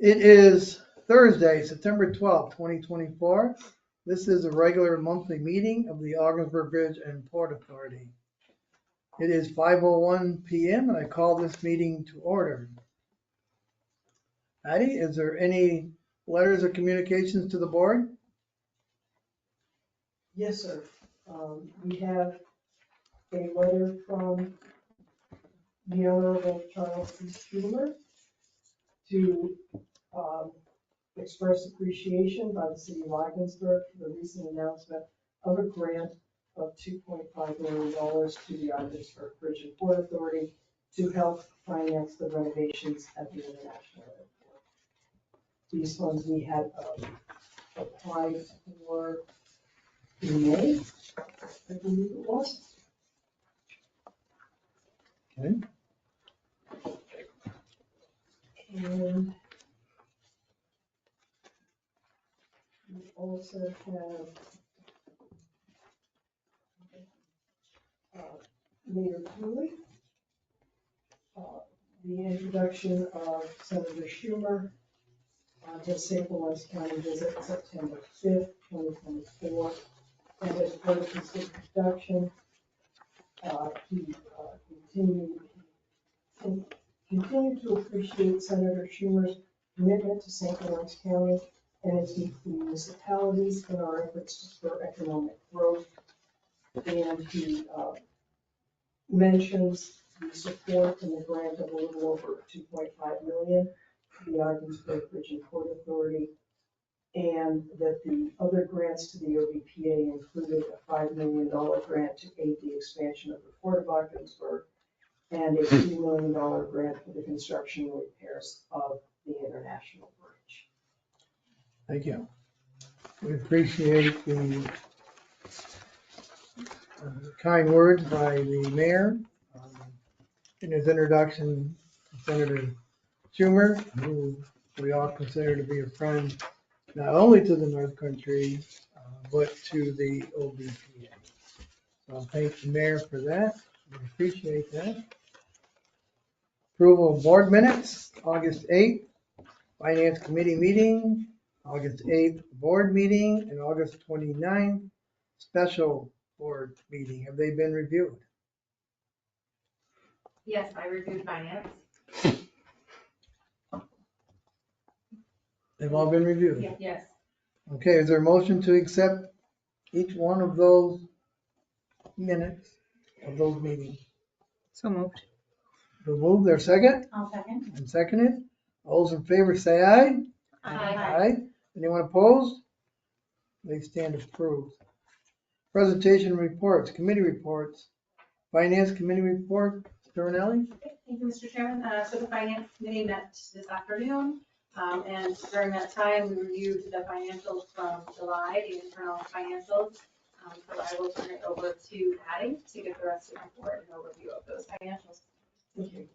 It is Thursday, September 12th, 2024. This is a regular monthly meeting of the Ogdensburg Bridge and Port Authority. It is 5:01 p.m. and I call this meeting to order. Patty, is there any letters or communications to the board? Yes, sir. We have a letter from the owner of Charles C. Schumer to express appreciation by the city of Ogdensburg for the recent announcement of a grant of $2.5 million to the Ogdensburg Bridge and Port Authority to help finance the renovations at the International Airport. These funds we had applied for in May, I believe it was. Okay. And we also have Mayor Cooley, the introduction of Senator Schumer on his St. Lawrence County visit September 5th, 2024. And as part of his introduction, he continued to appreciate Senator Schumer's commitment to St. Lawrence County and its municipalities in our efforts to spur economic growth. And he mentions the support and the grant of a little over $2.5 million to the Ogdensburg Bridge and Port Authority, and that the other grants to the OBPA included a $5 million grant to aid the expansion of the Port of Ogdensburg and a $2 million grant for the construction and repairs of the International Bridge. Thank you. We appreciate the kind words by the mayor in his introduction to Senator Schumer, who we all consider to be a friend not only to the North Country, but to the OBPA. So thank the mayor for that. We appreciate that. Approval of board minutes, August 8th, Finance Committee meeting, August 8th, board meeting, and August 29th, special board meeting. Have they been reviewed? Yes, I reviewed finance. They've all been reviewed? Yes. Okay, is there a motion to accept each one of those minutes of those meetings? So moved. So moved, there second? I'll second. And seconded? All those in favor say aye. Aye. Anyone opposed? They stand approved. Presentation reports, committee reports. Finance Committee report, Storinelli? Thank you, Mr. Chairman. So the Finance Committee met this afternoon, and during that time, we reviewed the financials from July, the internal financials. So I will turn it over to Patty to give the rest of the report and overview of those financials. Thank you.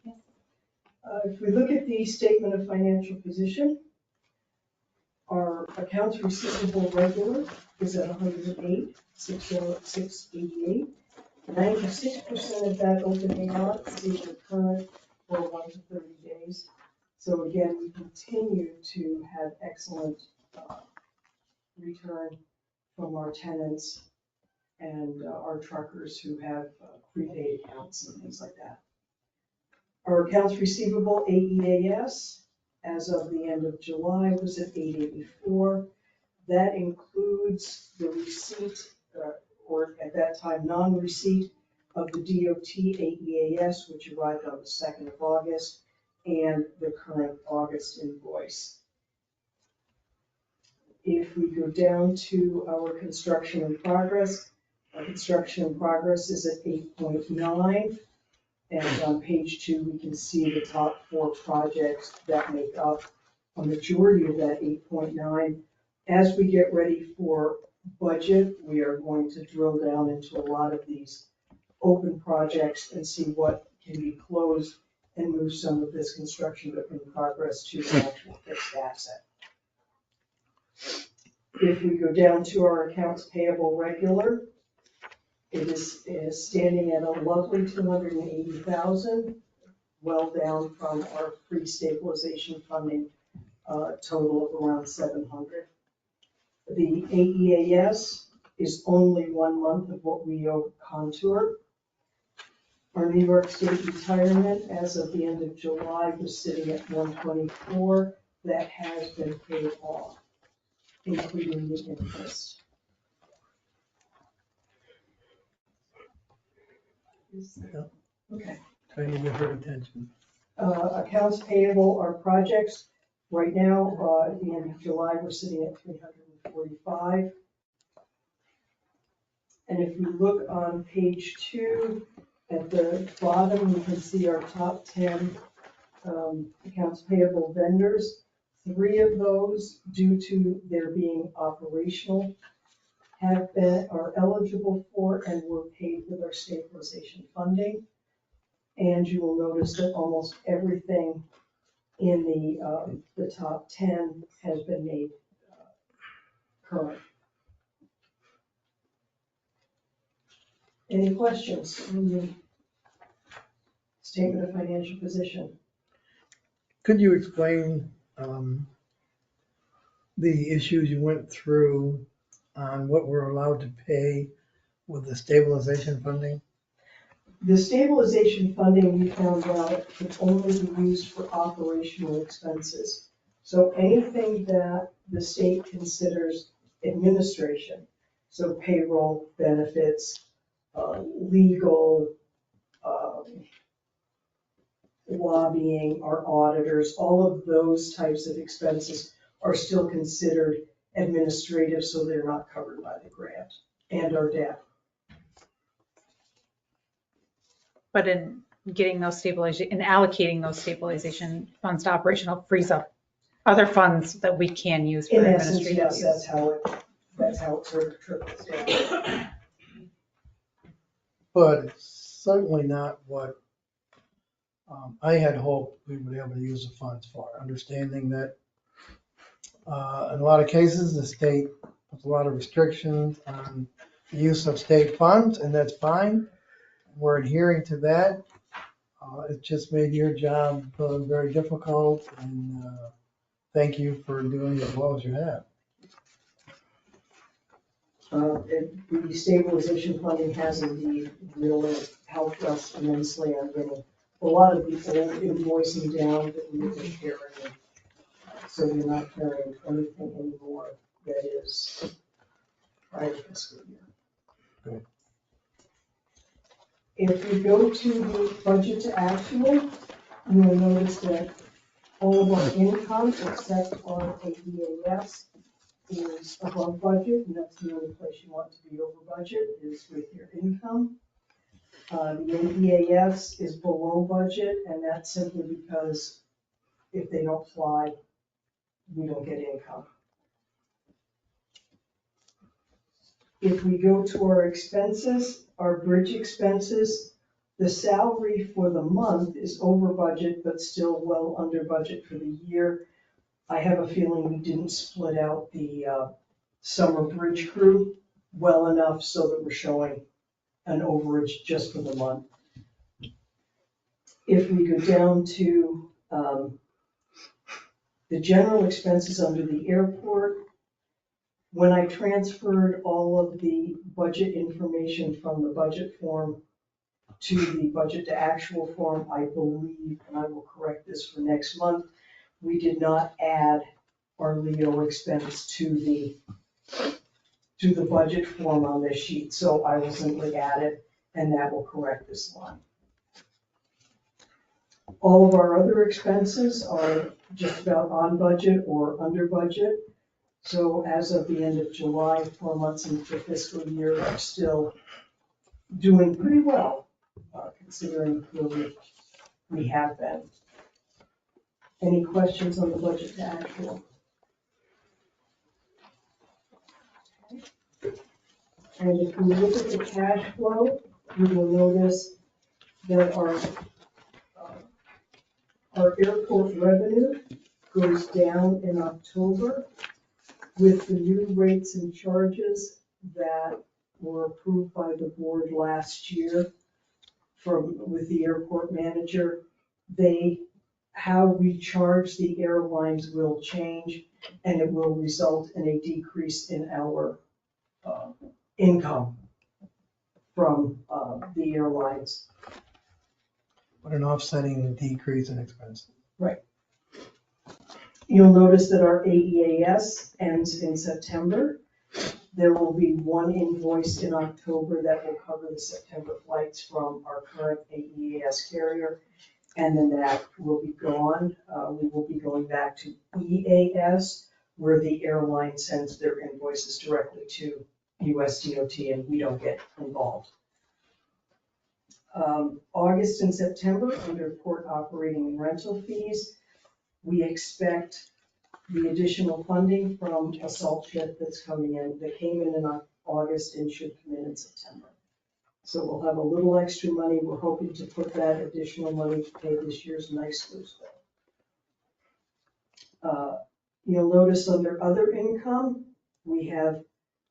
If we look at the statement of financial position, our accounts receivable regular is at 108,688. 96% of that opening up is current for 1 to 30 days. So again, we continue to have excellent return from our tenants and our truckers who have prepaid accounts and things like that. Our accounts receivable AEAS as of the end of July was at 884. That includes the receipt, or at that time non-receipt, of the DOT AEAS, which arrived on the 2nd of August, and the current August invoice. If we go down to our construction in progress, our construction in progress is at 8.9. And on page 2, we can see the top 4 projects that make up a majority of that 8.9. As we get ready for budget, we are going to drill down into a lot of these open projects and see what can be closed and move some of this construction in progress to the actual fixed asset. If we go down to our accounts payable regular, it is standing at a lovely 280,000, well down from our pre-stabilization funding total of around 700. The AEAS is only 1 month of what we owe Contour. Our New York State retirement, as of the end of July, was sitting at 124. That has been paid off, including the interest. Okay. Trying to get her attention. Accounts payable are projects. Right now, at the end of July, we're sitting at 345. And if we look on page 2, at the bottom, you can see our top 10 accounts payable vendors. 3 of those, due to their being operational, are eligible for and were paid with our stabilization funding. And you will notice that almost everything in the top 10 has been made current. Any questions on the statement of financial position? Could you explain the issues you went through on what we're allowed to pay with the stabilization funding? The stabilization funding, we found out, can only be used for operational expenses. So anything that the state considers administration, so payroll, benefits, legal, lobbying, our auditors, all of those types of expenses are still considered administrative, so they're not covered by the grant and our debt. But in getting those stabilization, and allocating those stabilization funds to operational frees up other funds that we can use for In essence, administrative yes, use. that's how it sort of trickles down. But it's certainly not what I had hoped we would be able to use the funds for, understanding that in a lot of cases, the state puts a lot of restrictions on the use of state funds, and that's fine. We're adhering to that. It just made your job very difficult, and thank you for doing as well as you have. The stabilization funding has indeed really helped us immensely on getting a lot of the old invoicing down that we've been carrying. So we're not carrying anything anymore that is prior fiscal year. Good. If we go to the budget to actual, you will notice that all of our income except our AEAS is above budget, and that's the only place you want to be over budget is with your income. The AEAS is below budget, and that's simply because if they don't fly, we don't get income. If we go to our expenses, our bridge expenses, the salary for the month is over budget, but still well under budget for the year. I have a feeling we didn't split out the summer bridge crew well enough so that we're showing an overage just for the month. If we go down to the general expenses under the airport, when I transferred all of the budget information from the budget form to the budget to actual form, I believe, and I will correct this for next month, we did not add our Leo expense to the budget form on this sheet. So I will simply add it, and that will correct this line. All of our other expenses are just about on budget or under budget. So as of the end of July, 4 months into the fiscal year, we're still doing pretty well, considering where we have been. Any questions on the budget to actual? And if we look at the cash flow, you will notice that our airport revenue goes down in October with the new rates and charges that were approved by the board last year with the airport manager. They how we charge the airlines will change, and it will result in a decrease in our income from the airlines. But an offsetting decrease in expenses. You'll notice that our AEAS ends in September. There will be one invoice in October that will cover the September flights from our current AEAS carrier, and then that will be gone. We will be going back to EAS, where the airline sends their invoices directly to US DOT, and we don't get involved. August and September, under port operating and rental fees, we expect the additional funding from a salt shed that's coming in, that came in August and should come in September. So we'll have a little extra money. We're hoping to put that additional money to pay this year's nice loose bill. You'll notice under other income, we have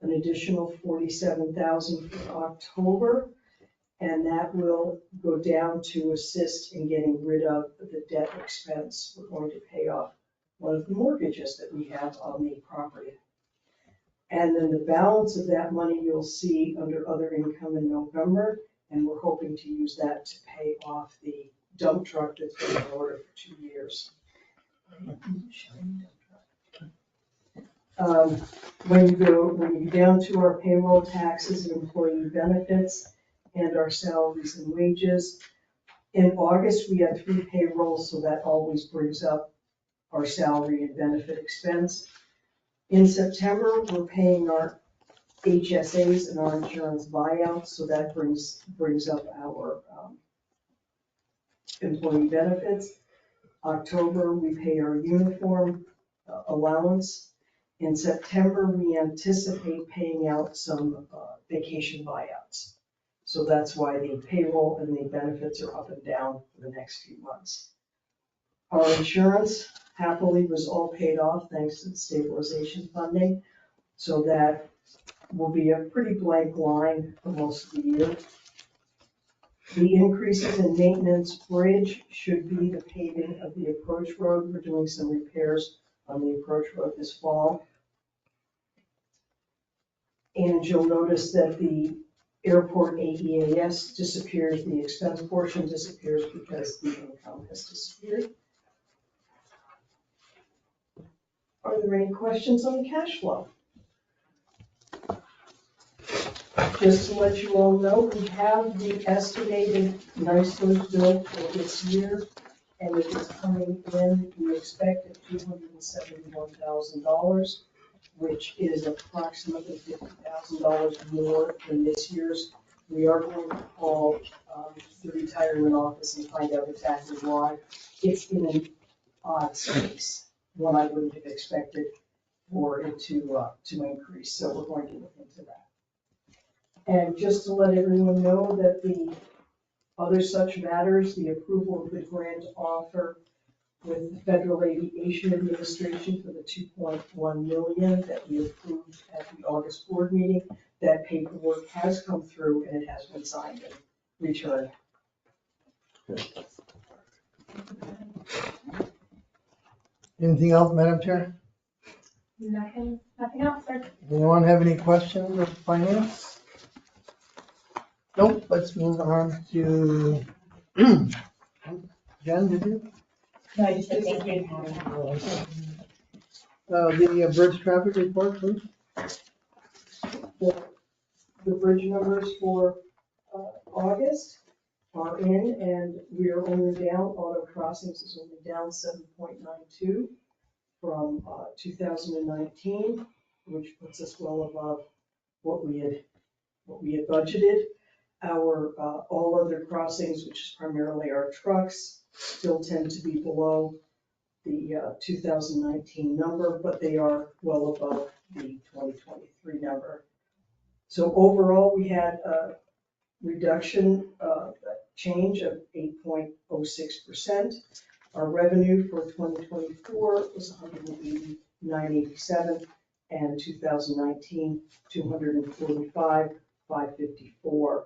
an additional $47,000 for October, and that will go down to assist in getting rid of the debt expense. We're going to pay off one of the mortgages that we have on the property. And then the balance of that money you'll see under other income in November, and we're hoping to use that to pay off the dump truck that's been in order for 2 years. When you go down to our payroll taxes and employee benefits and our salaries and wages, in August, we had 3 payrolls, so that always brings up our salary and benefit expense. In September, we're paying our HSAs and our insurance buyouts, so that brings up our employee benefits. October, we pay our uniform allowance. In September, we anticipate paying out some vacation buyouts. So that's why the payroll and the benefits are up and down for the next few months. Our insurance happily was all paid off thanks to the stabilization funding. So that will be a pretty blank line for most of the year. The increases in maintenance bridge should be the paving of the approach road. We're doing some repairs on the approach road this fall. And you'll notice that the airport AEAS disappears, the expense portion disappears because the income has disappeared. Are there any questions on the cash flow? Just to let you all know, we have the estimated NYSERDA bill for this year, and it is coming in, we expect at $271,000, which is approximately $50,000 more than this year's. We are going to call the retirement office and find out exactly why. It's in an odd space, one I wouldn't have expected for it to increase, so we're going to look into that. And just to let everyone know that the other such matters, the approval of the grant offer with the Federal Aviation Administration for the $2.1 million that we approved at the August board meeting, that paperwork has come through and it has been signed and returned. Anything else, Madam Chair? Nothing else, sir. Anyone have any questions of finance? Nope, let's move on to, Jen, did you? No, I just did thank The bridge traffic report, please. The bridge numbers for August are in, and we are only down, auto crossings is only down 7.92 from 2019, which puts us well above what we had budgeted. Our all other crossings, which is primarily our trucks, still tend to be below the 2019 number, but they are well above the 2023 number. So overall, we had a reduction, change of 8.06%. Our revenue for 2024 was $189.87, and 2019, $245,554.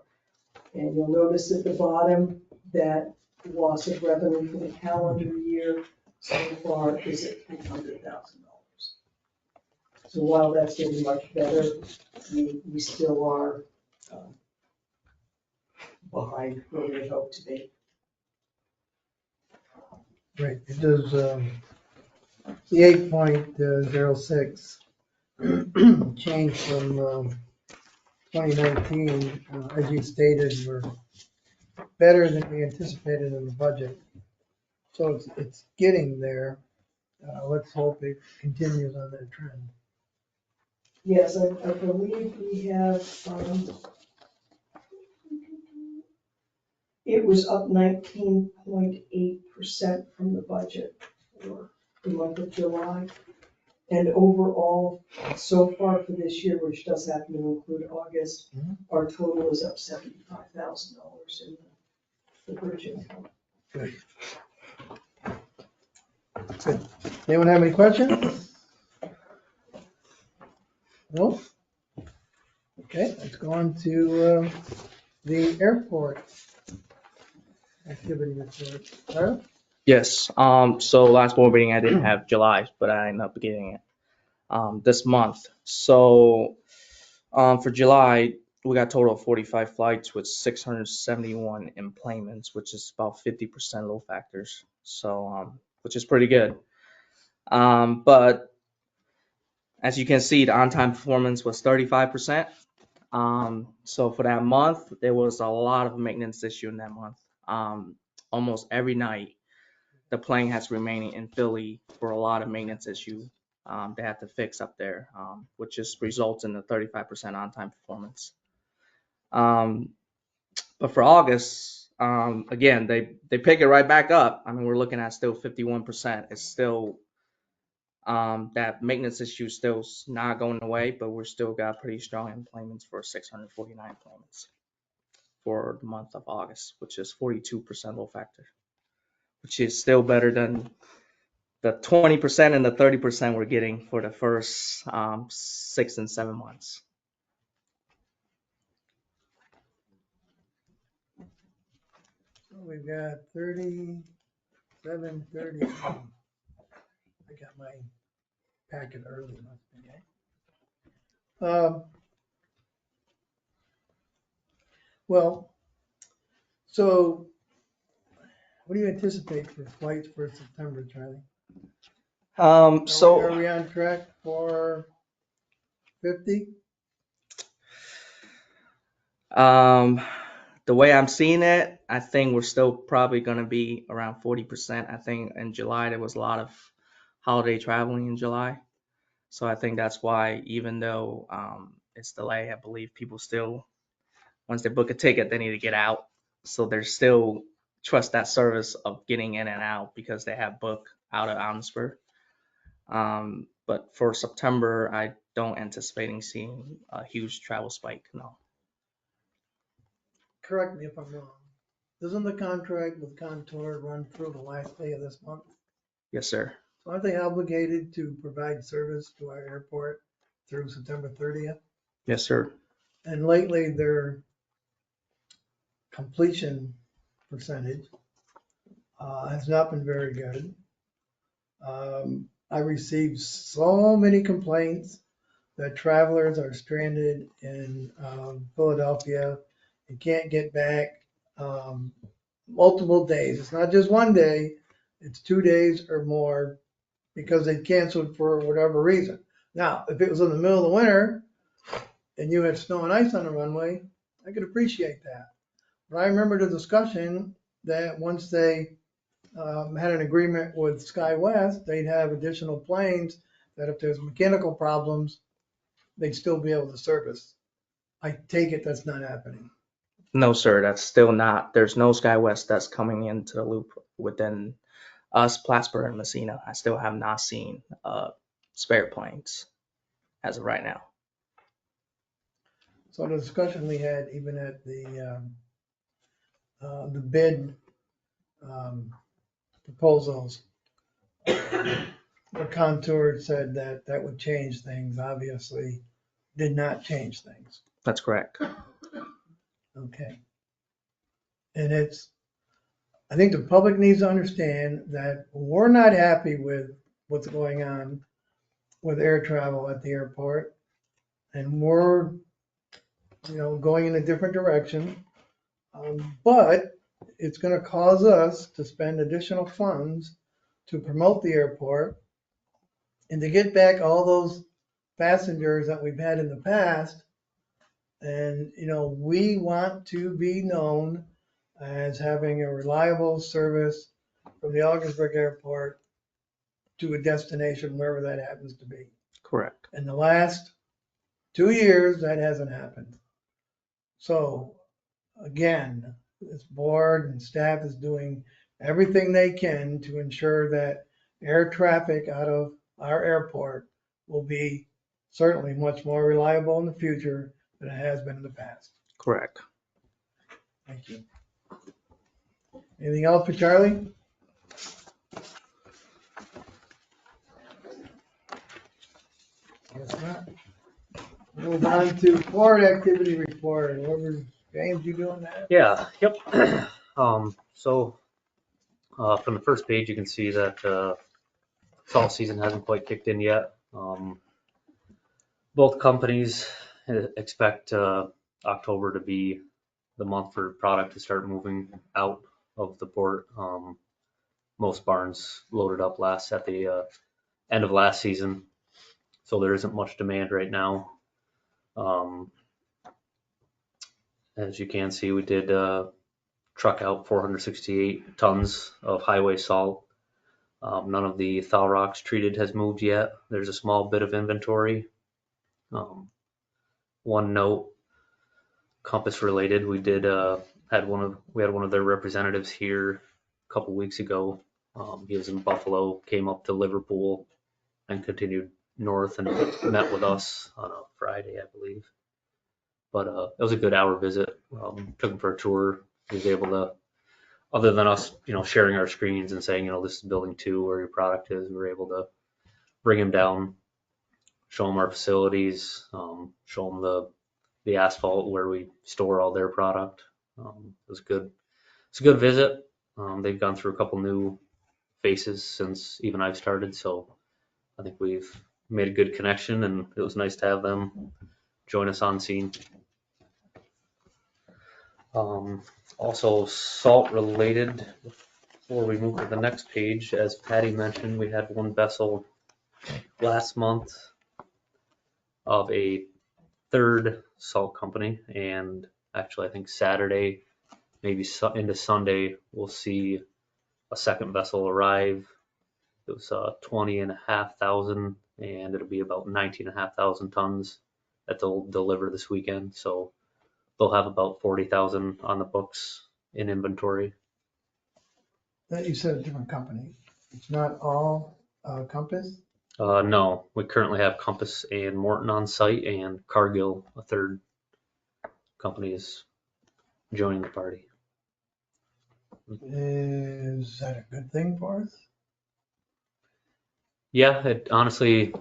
And you'll notice at the bottom that loss of revenue for the calendar year so far is at $300,000. So while that's getting much better, we still are behind where we had hoped to be. Right, it does, the 8.06 change from 2019, as you stated, were better than we anticipated in the budget. So it's getting there. Let's hope it continues on that trend. Yes, I believe we have, it was up 19.8% from the budget for the month of July. And overall, so far for this year, which does happen to include August, Mhm. our total is up $75,000 in the bridge income. Good. Good. Anyone have any questions? No? Okay, let's go on to the airport activity report. Tyler? Yes. So last board meeting I didn't have July, but I ended up getting it this month. So for July, we got a total of 45 flights with 671 enplanements, which is about 50% load factors. So which is pretty good. But as you can see, the on-time performance was 35%. So for that month, there was a lot of maintenance issue in that month. Almost every night, the plane has remaining in Philly for a lot of maintenance issue they have to fix up there, which just results in the 35% on-time performance. But for August, again, they pick it right back up. I mean, we're looking at still 51%. It's still that maintenance issue is still not going away, but we're still got pretty strong employments for 649 employments for the month of August, which is 42% load factor, which is still better than the 20% and the 30% we're getting for the first 6 and 7 months. So we've got 37, 30. I got my packet early. Well, so what do you anticipate for flights for September, Charlie? Are we on track for 50? The way I'm seeing it, I think we're still probably going to be around 40%. I think in July there was a lot of holiday traveling in July. So I think that's why, even though it's delayed, I believe people still, once they book a ticket, they need to get out. So they're still trust that service of getting in and out because they have booked out of Amsper. But for September, I don't anticipating seeing a huge travel spike, no. Correct me if I'm wrong. Doesn't the contract with Contour run through the last day of this month? Yes, sir. So aren't they obligated to provide service to our airport through September 30th? Yes, sir. And lately, their completion percentage has not been very good. I received so many complaints that travelers are stranded in Philadelphia and can't get back multiple days. It's not just one day, it's 2 days or more because they canceled for whatever reason. Now, if it was in the middle of the winter and you had snow and ice on the runway, I could appreciate that. But I remember the discussion that once they had an agreement with SkyWest, they'd have additional planes that if there's mechanical problems, they'd still be able to service. I take it that's not happening. No, sir, that's still not. There's no SkyWest that's coming into the loop within us, Plattsburgh, and Messina. I still have not seen spare planes as of right now. So the discussion we had even at the bid proposals, the Contour said that that would change things, obviously did not change things. That's correct. Okay. And it's I think the public needs to understand that we're not happy with what's going on with air travel at the airport. And we're, going in a different direction. But it's gonna cause us to spend additional funds to promote the airport and to get back all those passengers that we've had in the past. And, we want to be known as having a reliable service from the Augsburg Airport to a destination, wherever that happens to be. Correct. In the last 2 years, that hasn't happened. So, again, this board and staff is doing everything they can to ensure that air traffic out of our airport will be certainly much more reliable in the future than it has been in the past. Correct. Thank you. Anything else for Charlie? Guess not. Move on to board activity report. Whoever, James, you doing that? Yeah, yep. From the first page, you can see that fall season hasn't quite kicked in yet. Both companies expect October to be the month for product to start moving out of the port. Most barns loaded up at the end of last season, so there isn't much demand right now. As you can see, we did truck out 468 tons of highway salt. None of the thaw rocks treated has moved yet. There's a small bit of inventory. One note, Compass related, we had one of their representatives here a couple weeks ago. He was in Buffalo, came up to Liverpool, and continued north and met with us on a Friday, I believe. But it was a good hour visit. Took him for a tour. He was able to, other than us, sharing our screens and saying, this is building 2 where your product is, we were able to bring him down, show him our facilities, show him the asphalt where we store all their product. It was good. It's a good visit. They've gone through a couple new faces since even I've started, so I think we've made a good connection, and it was nice to have them join us on scene. Also salt related, before we move to the next page, as Patty mentioned, we had one vessel last month of a third salt company, and actually I think Saturday, maybe into Sunday, we'll see a second vessel arrive. It was 20,500, and it'll be about 19,500 tons that they'll deliver this weekend. So they'll have about 40,000 on the books in inventory. That you said a different company. It's not all Compass? No, we currently have Compass and Morton on site, and Cargill, a third company, is joining the party. Is that a good thing for us? Yeah, it honestly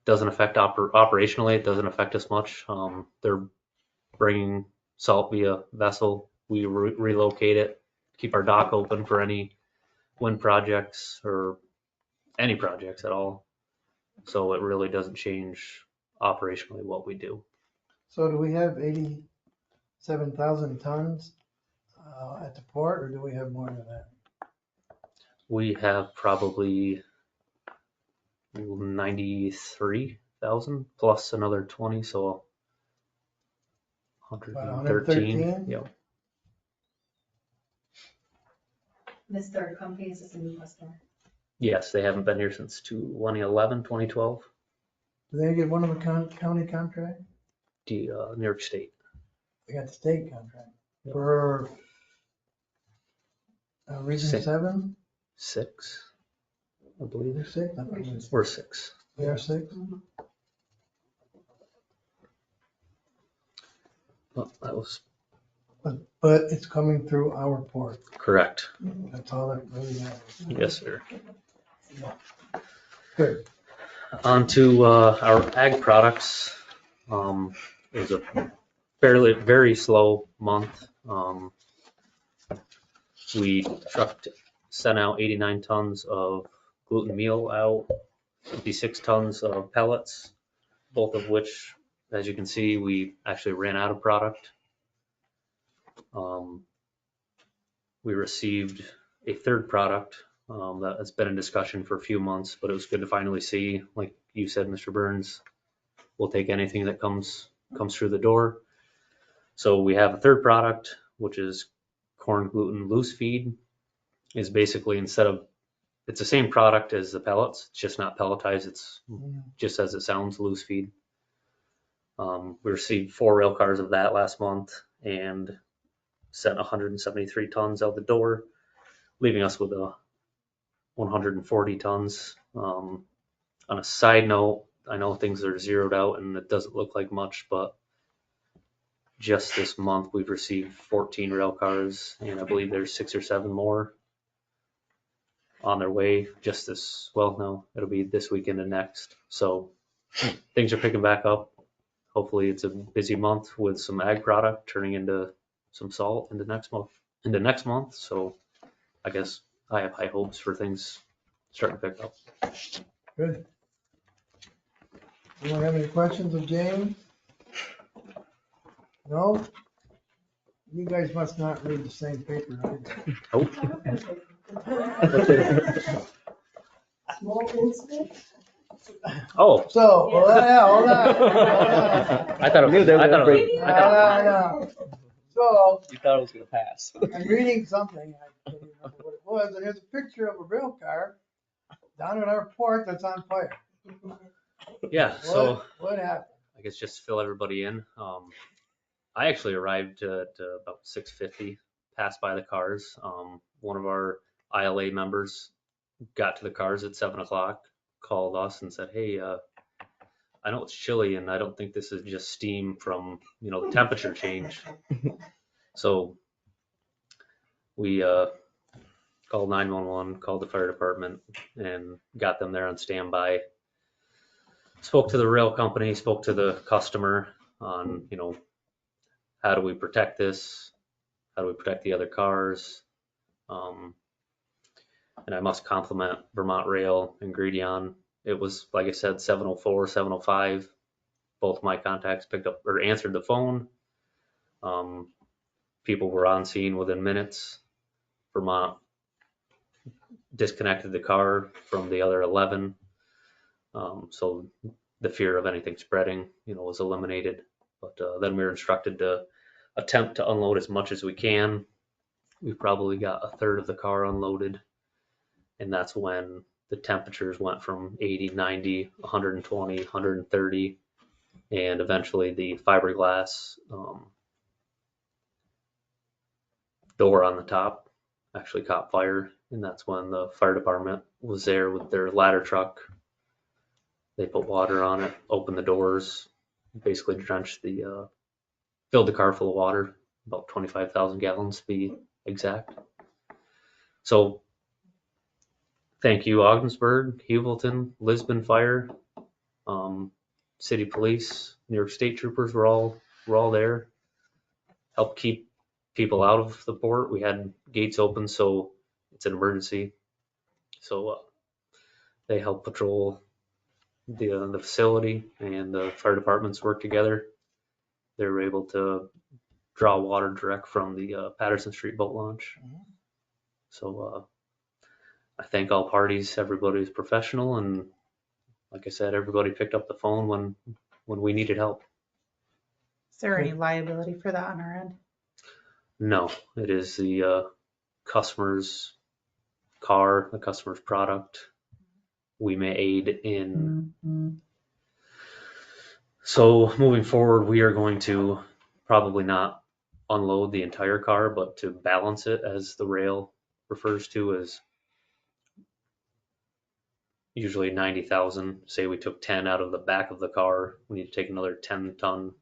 doesn't affect operationally. It doesn't affect us much. They're bringing salt via vessel. We relocate it, keep our dock open for any wind projects or any projects at all. So it really doesn't change operationally what we do. So do we have 87,000 tons at the port, or do we have more than that? We have probably 93,000 plus another 20, so 113. Yeah. This third company, is this a new customer? Yes, they haven't been here since 2011, 2012. Do they get one of the county contract? New York State. They got the state contract for Region 7? 6, I believe. They're 6? I thought it was- Or 6. They are 6? Well, that was But it's coming through our port. correct. That's all that really matters. Yes, sir. Good. On to our ag products. It was a very slow month. We sent out 89 tons of gluten meal out, 56 tons of pellets, both of which, as you can see, we actually ran out of product. We received a third product that has been in discussion for a few months, but it was good to finally see, like you said, Mr. Burns, we'll take anything that comes through the door. So we have a third product, which is corn gluten loose feed. Is basically it's the same product as the pellets, it's just not pelletized, it's just as it sounds, loose feed. We received 4 rail cars of that last month and sent 173 tons out the door, leaving us with 140 tons. On a side note, I know things are zeroed out and it doesn't look like much, but just this month we've received 14 rail cars, and I believe there's 6 or 7 more on their way no, it'll be this weekend and next. So things are picking back up. Hopefully it's a busy month with some ag product turning into some salt into next month. So I guess I have high hopes for things starting to pick up. Good. Anyone have any questions of James? No? You guys must not read the same paper. Small incident? Oh, So, hold on. I thought it was. So, You thought it was gonna pass. I'm reading something, I can't remember what it was, and there's a picture of a rail car down at our port that's on fire. Yeah, so What happened? I guess just to fill everybody in, I actually arrived at about 6:50, passed by the cars. One of our ILA members got to the cars at 7 o'clock, called us and said, hey, I know it's chilly and I don't think this is just steam from, the temperature change. So we called 911, called the fire department, and got them there on standby. Spoke to the rail company, spoke to the customer on, how do we protect this? How do we protect the other cars? And I must compliment Vermont Rail and Gredion. It was, like I said, 7:04, 7:05. Both my contacts picked up or answered the phone. People were on scene within minutes. Vermont disconnected the car from the other 11. So the fear of anything spreading, was eliminated. But then we were instructed to attempt to unload as much as we can. We probably got a third of the car unloaded. And that's when the temperatures went from 80, 90, 120, 130. And eventually the fiberglass door on the top actually caught fire. And that's when the fire department was there with their ladder truck. They put water on it, opened the doors, basically filled the car full of water, about 25,000 gallons to be exact. So thank you, Ogdensburg, Hewelton, Lisbon Fire, City Police, New York State Troopers were all there. Helped keep people out of the port. We had gates open, so it's an emergency. So they helped patrol the facility, and the fire departments worked together. They were able to draw water direct from the Patterson Street boat launch. So I thank all parties. Everybody was professional, and like I said, everybody picked up the phone when we needed help. Is there any liability for that on our end? No, it is the customer's car, the customer's product. We may aid in. So moving forward, we are going to probably not unload the entire car, but to balance it, as the rail refers to as usually 90,000. Say we took 10 out of the back of the car, we need to take another 10 ton,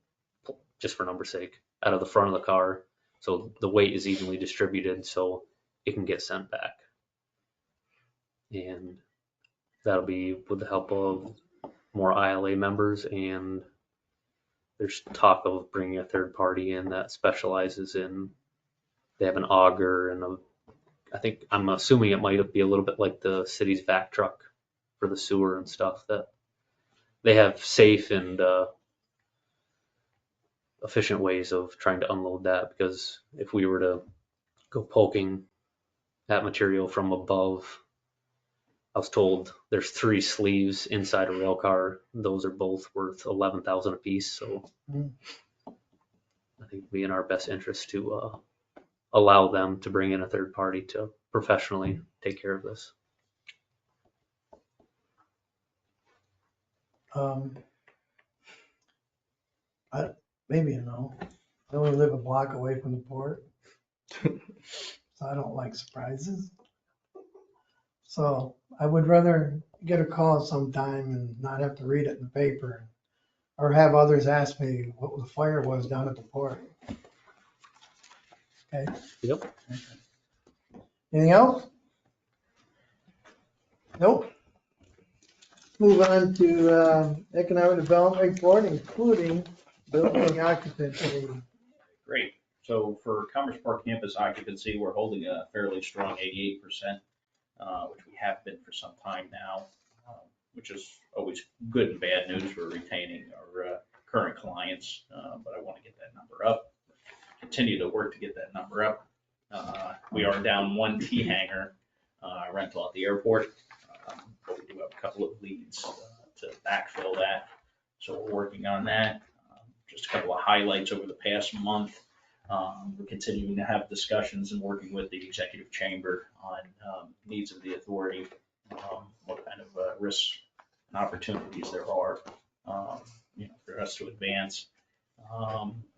just for number's sake, out of the front of the car. So the weight is evenly distributed so it can get sent back. And that'll be with the help of more ILA members, and there's talk of bringing a third party in that specializes in, they have an auger and I think, I'm assuming it might be a little bit like the city's vac truck for the sewer and stuff, that they have safe and efficient ways of trying to unload that, because if we were to go poking that material from above, I was told there's 3 sleeves inside a rail car. Those are both worth 11,000 a piece. So Mm. I think it'd be in our best interest to allow them to bring in a third party to professionally take care of this. Maybe you know, I only live a block away from the port, so I don't like surprises. So I would rather get a call sometime and not have to read it in the paper, or have others ask me what the fire was down at the port. Okay, Yep. anything else? Nope. Move on to economic development report, including building occupancy. Great. So for Commerce Park campus occupancy, we're holding a fairly strong 88%, which we have been for some time now, which is always good and bad news. We're retaining our current clients, but I want to get that number up. Continue to work to get that number up. We are down 1 T hangar rental at the airport, but we do have a couple of leads to backfill that. So we're working on that. Just a couple of highlights over the past month. We're continuing to have discussions and working with the executive chamber on needs of the authority, what kind of risks and opportunities there are, for us to advance.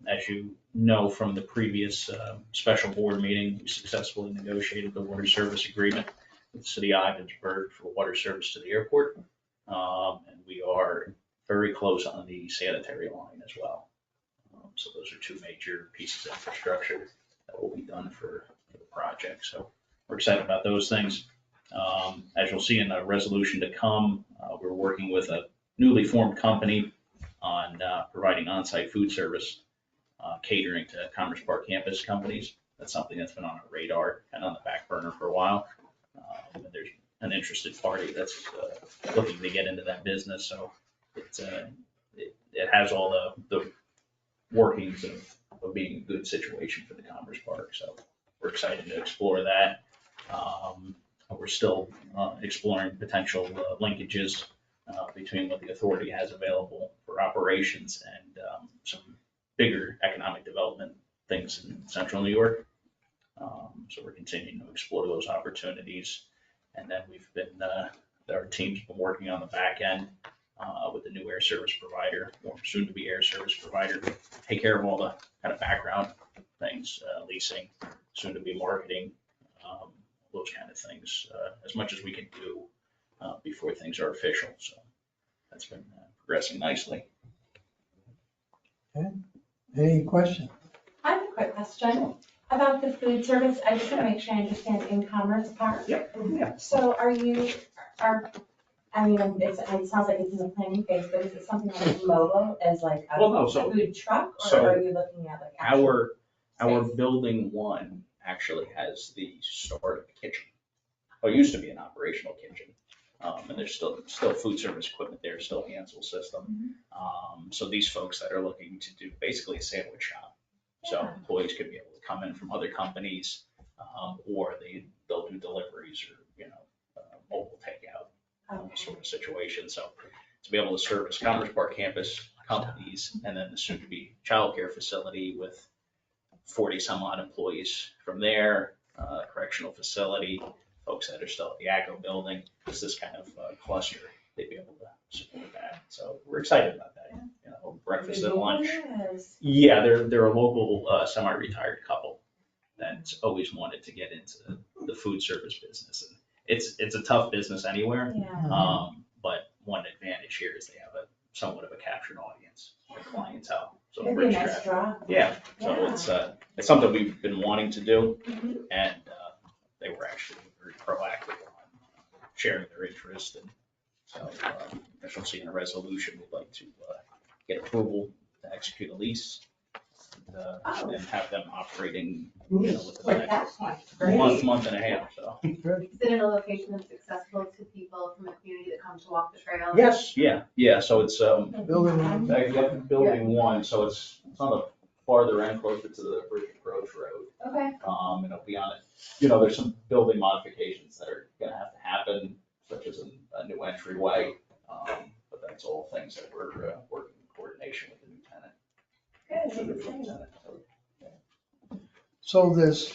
As you know from the previous special board meeting, we successfully negotiated the water service agreement with the city of Ogdensburg for water service to the airport. And we are very close on the sanitary line as well. So those are 2 major pieces of infrastructure that will be done for the project. So we're excited about those things. As you'll see in the resolution to come, we're working with a newly formed company on providing on-site food service, catering to Commerce Park campus companies. That's something that's been on our radar and on the back burner for a while. And there's an interested party that's looking to get into that business. So it has all the workings of being a good situation for the Commerce Park. So we're excited to explore that. We're still exploring potential linkages between what the authority has available for operations and some bigger economic development things in central New York. So we're continuing to explore those opportunities. And then our team's been working on the back end with the new air service provider, or soon to be air service provider, take care of all the kind of background things, leasing, soon to be marketing, those kind of things, as much as we can do before things are official. So that's been progressing nicely. Okay, any questions? I have a quick question about the food service. I just want to make sure I understand in Commerce Park. Yeah. So I mean, it sounds like it's in the planning phase, but is it something like mobile as like a food truck? Or so are you looking at like actual Our space? building 1 actually has the start of a kitchen. Well, it used to be an operational kitchen. And there's still food service equipment there, still Hansel system. So these folks that are looking to do basically a sandwich shop. So employees could be able to come in from other companies, or they'll do deliveries or, mobile takeout sort of situation. So to be able to service Commerce Park campus companies, and then the soon-to-be childcare facility with 40 some odd employees from there, correctional facility, folks that are still at the ACO building, just this kind of cluster, they'd be able to support that. So we're excited about that. Breakfast and lunch. Yes. Yeah, they're a local semi-retired couple that's always wanted to get into the food service business. And it's a tough business anywhere. Yeah. But one advantage here is they have a somewhat of a captured audience, a clientele. So It'd be a rich nice traffic. draw. Yeah, so it's something we've been wanting to do, Mhm. and they were actually very proactive on sharing their interest. And so, as you'll see in a resolution, we'd like to get approval to execute a lease and have them operating, within the Like that next point, great. month and a half, so. Good. Is it in a location that's accessible to people from the community that come to walk the trail? Yes, yeah, so it's, Building one. I got building one, so it's on the farther end, closer to the Bridge Approach Road. Okay. And it'll be on it, there's some building modifications that are gonna have to happen, such as a new entryway. But that's all things that we're working in coordination with the new tenant. Good. The new tenant, so. So this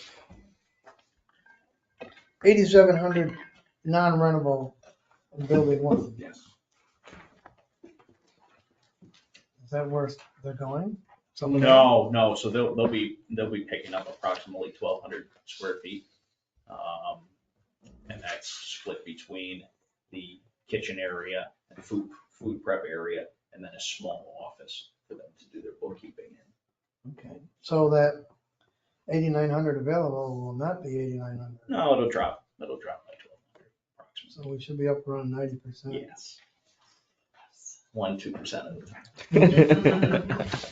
8,700 non-rentable in building one, Yes. is that where they're going? No, so they'll be picking up approximately 1,200 square feet. And that's split between the kitchen area and food prep area, and then a small office for them to do their bookkeeping in. Okay, so that 8,900 available will not be 8,900. No, it'll drop by 1,200 approximately. So we should be up around 90%. Yes. 1-2% of the time.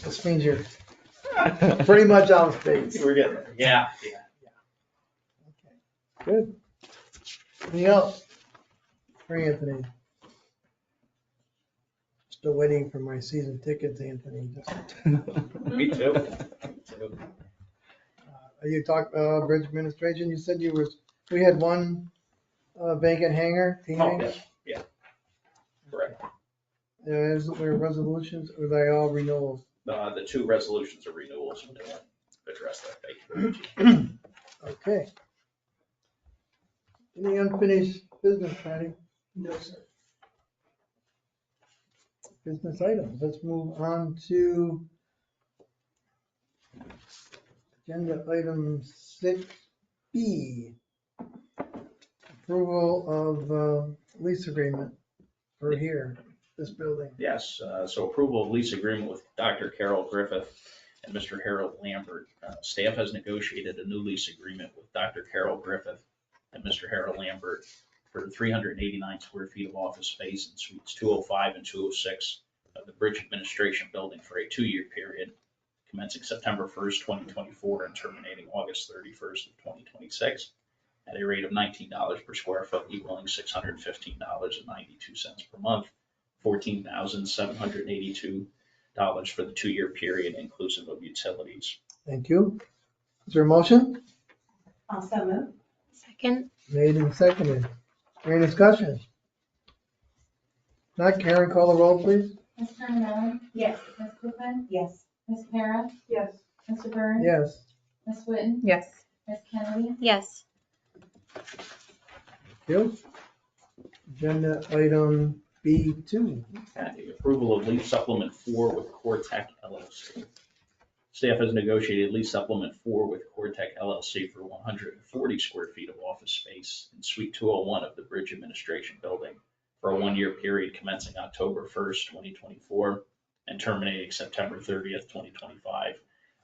This means you're pretty much out of space. We're getting there. Yeah. Good. Anything else for Anthony? Still waiting for my season tickets, Anthony. Me too. You talked, bridge administration, you said we had one vacant hangar, T Oh, hangar? yeah. Correct. Is there resolutions, or are they all renewals? The two resolutions are renewals, and they'll address that vacancy. Okay. Any unfinished business, Patty? No, sir. Business items. Let's move on to agenda item 6B. Approval of lease agreement for here, this building. Yes, so approval of lease agreement with Dr. Carol Griffith and Mr. Harold Lambert. Staff has negotiated a new lease agreement with Dr. Carol Griffith and Mr. Harold Lambert for 389 square feet of office space in suites 205 and 206 of the Bridge Administration Building for a 2-year period commencing September 1st, 2024 and terminating August 31st of 2026 at a rate of $19 per square foot equaling $615.92 per month, $14,782 for the 2-year period inclusive of utilities. Thank you. Is there a motion? Also move. Second. Made and seconded. Any discussion? Not Karen, call the roll, please. Ms. Carnelli? Yes. Ms. Cookman? Yes. Ms. Kara? Yes. Mr. Burns? Yes. Ms. Whitten? Yes. Ms. Kennedy? Yes. Thank you. Agenda item B2. Okay, approval of lease supplement 4 with Cortec LLC. Staff has negotiated lease supplement 4 with Cortec LLC for 140 square feet of office space in Suite 201 of the Bridge Administration Building for a 1-year period commencing October 1st, 2024 and terminating September 30th, 2025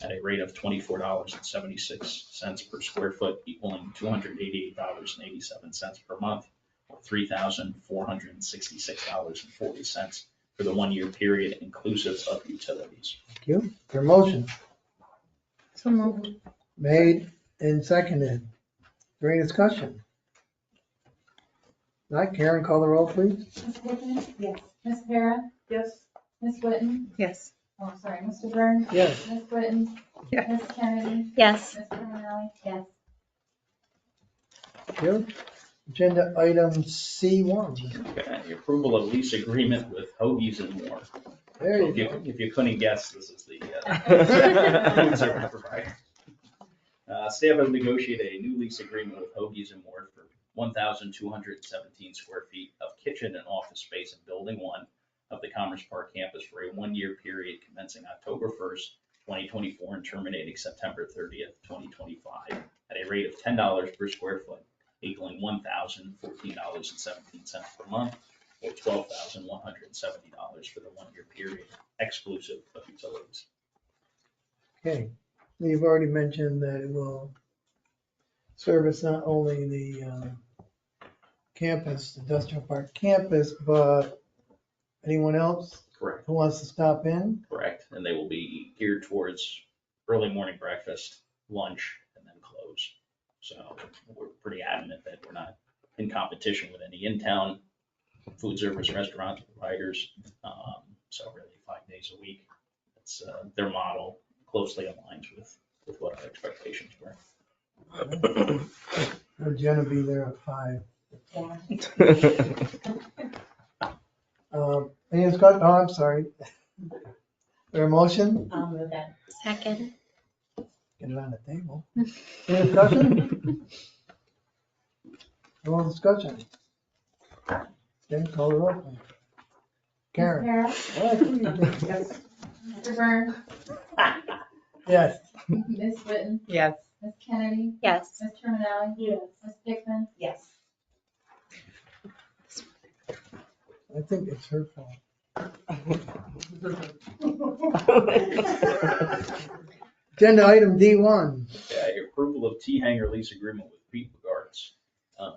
at a rate of $24.76 per square foot equaling $288.87 per month or $3,466.40 for the 1-year period inclusive of utilities. Thank you. Is there a motion? So moved. Made and seconded. Is there any discussion? Not Karen, call the roll, please. Ms. Cookman? Yes. Ms. Kara? Yes. Ms. Whitten? Yes. Oh, sorry, Mr. Burns? Yes. Ms. Whitten? Yeah. Ms. Kennedy? Yes. Ms. Carnelli? Yes. Thank you. Agenda item C1. Okay, the approval of lease agreement with Hoagies and More. There So you go. if you couldn't guess, this is the food service provider. Staff has negotiated a new lease agreement with Hoagies and More for 1,217 square feet of kitchen and office space in Building 1 of the Commerce Park campus for a 1-year period commencing October 1st, 2024 and terminating September 30th, 2025 at a rate of $10 per square foot equaling $1,014.17 per month or $12,170 for the 1-year period exclusive of utilities. Okay, you've already mentioned that it will service not only the campus, industrial park campus, but anyone else Correct. who wants to stop in? Correct. And they will be geared towards early morning breakfast, lunch, and then close. So we're pretty adamant that we're not in competition with any in-town food service restaurant providers. So really 5 days a week. It's their model closely aligns with what our expectations were. Would Jenna be there at 5? Any discussion? Oh, I'm sorry. There a motion? I'll move that. Second. Get it on the table. Any discussion? No discussion. Then call the roll, please. Karen? Yes. Mr. Burns, Yes. Ms. Whitten, Yes. Ms. Kennedy, Yes. Ms. Terminelli, Yes. Ms. Hickman, Yes. I think it's her fault. Agenda item D1. Okay, approval of T-hanger lease agreement with Pete Bogardus.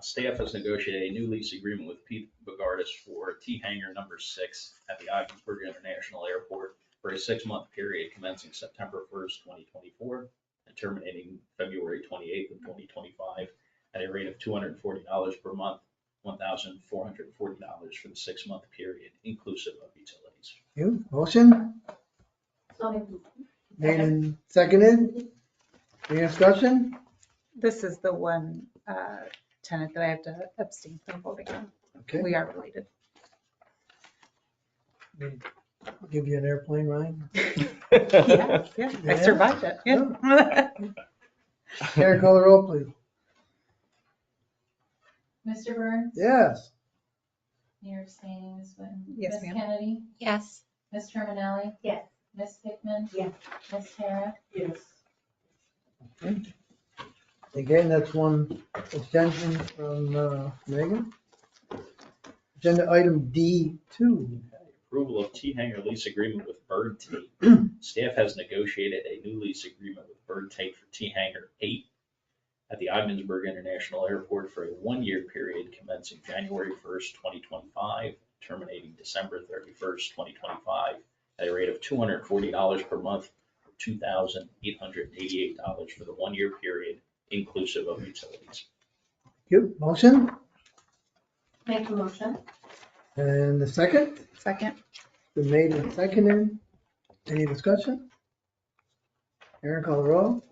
Staff has negotiated a new lease agreement with Pete Bogardus for T-hanger number 6 at the Ogdensburg International Airport for a 6-month period commencing September 1st, 2024, and terminating February 28th of 2025 at a rate of $240 per month, $1,440 for the 6-month period, inclusive of utilities. You, motion? so moved. Made and seconded. Any discussion? This is the one tenant that I have to abstain from voting on. Okay, We are related. give you an airplane ride. Yeah, yeah, I Yeah. survived it, yeah. Karen, call the roll, please. Mr. Burns, Yes. you're abstaining, Ms. Whitten. Yes, Ms. ma'am. Kennedy, Yes. Ms. Terminelli, Yes. Ms. Hickman, Yes. Ms. Tara, Yes. Again, that's one extension from Megan. Agenda item D2. Approval of T-hanger lease agreement with Bird Tape. Staff has negotiated a new lease agreement with Bird Tape for T-hanger 8 at the Ogdensburg International Airport for a 1-year period commencing January 1st, 2025, terminating December 31st, 2025, at a rate of $240 per month, or $2,888 for the 1-year period, inclusive of utilities. You, motion? make a motion. And the second? Second. Been made and seconded. Any discussion? Karen, call the roll.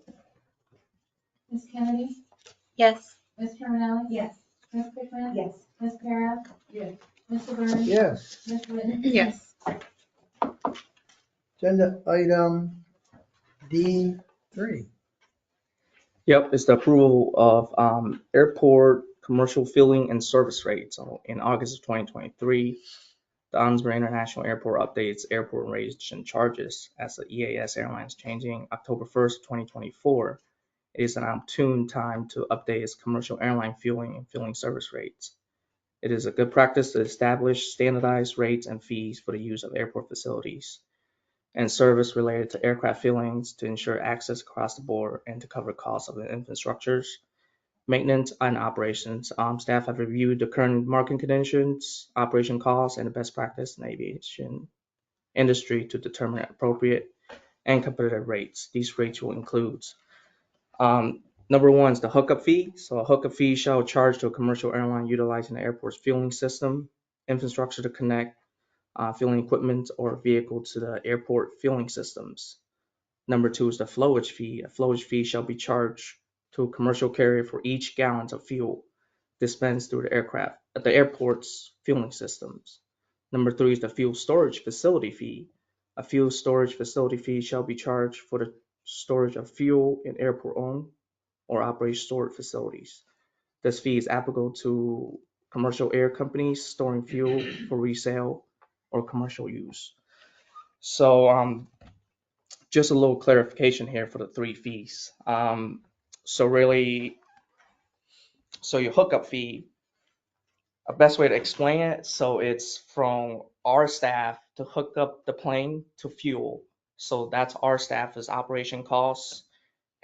Ms. Kennedy, Yes. Ms. Terminelli, Yes. Ms. Hickman, Yes. Ms. Tara, Yes. Mr. Burns, Yes. Ms. Whitten, Yes. Agenda item D3. Yep, it's the approval of airport commercial fueling and service rates. So in August of 2023, the Ogdensburg International Airport updates airport rates and charges as the EAS Airlines changing October 1st, 2024. It is an opportune time to update its commercial airline fueling and filling service rates. It is a good practice to establish standardized rates and fees for the use of airport facilities and service related to aircraft fillings to ensure access across the board and to cover costs of the infrastructures, maintenance, and operations. Staff have reviewed the current market conditions, operation costs, and the best practice in the aviation industry to determine appropriate and competitive rates. These rates will include number one is the hookup fee. So a hookup fee shall charge to a commercial airline utilizing the airport's fueling system, infrastructure to connect fueling equipment or vehicle to the airport fueling systems. Number two is the flowage fee. A flowage fee shall be charged to a commercial carrier for each gallon of fuel dispensed through the airport's fueling systems. Number three is the fuel storage facility fee. A fuel storage facility fee shall be charged for the storage of fuel in airport-owned or operated storage facilities. This fee is applicable to commercial air companies storing fuel for resale or commercial use. So just a little clarification here for the 3 fees. So your hookup fee, a best way to explain it, so it's from our staff to hook up the plane to fuel. So that's our staff's operation costs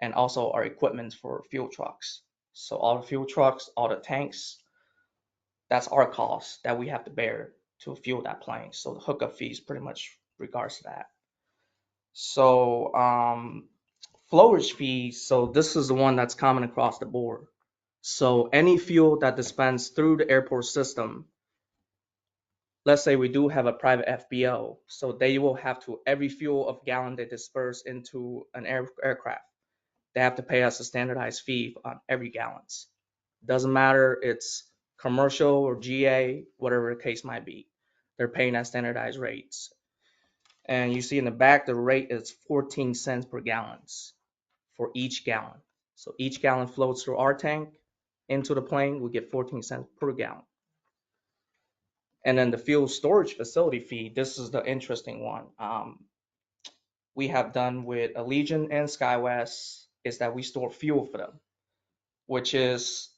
and also our equipment for fuel trucks. So all the fuel trucks, all the tanks, that's our cost that we have to bear to fuel that plane. So the hookup fee is pretty much regards to that. So flowage fee, so this is the one that's common across the board. So any fuel that dispensed through the airport system, let's say we do have a private FBO, so they will have to, every fuel of gallon they disperse into an aircraft, they have to pay us a standardized fee on every gallons. Doesn't matter, it's commercial or GA, whatever the case might be. They're paying at standardized rates. And you see in the back, the rate is 14 cents per gallon for each gallon. So each gallon floats through our tank into the plane, we get 14 cents per gallon. And then the fuel storage facility fee, this is the interesting one. We have done with Allegiant and SkyWest is that we store fuel for them, which is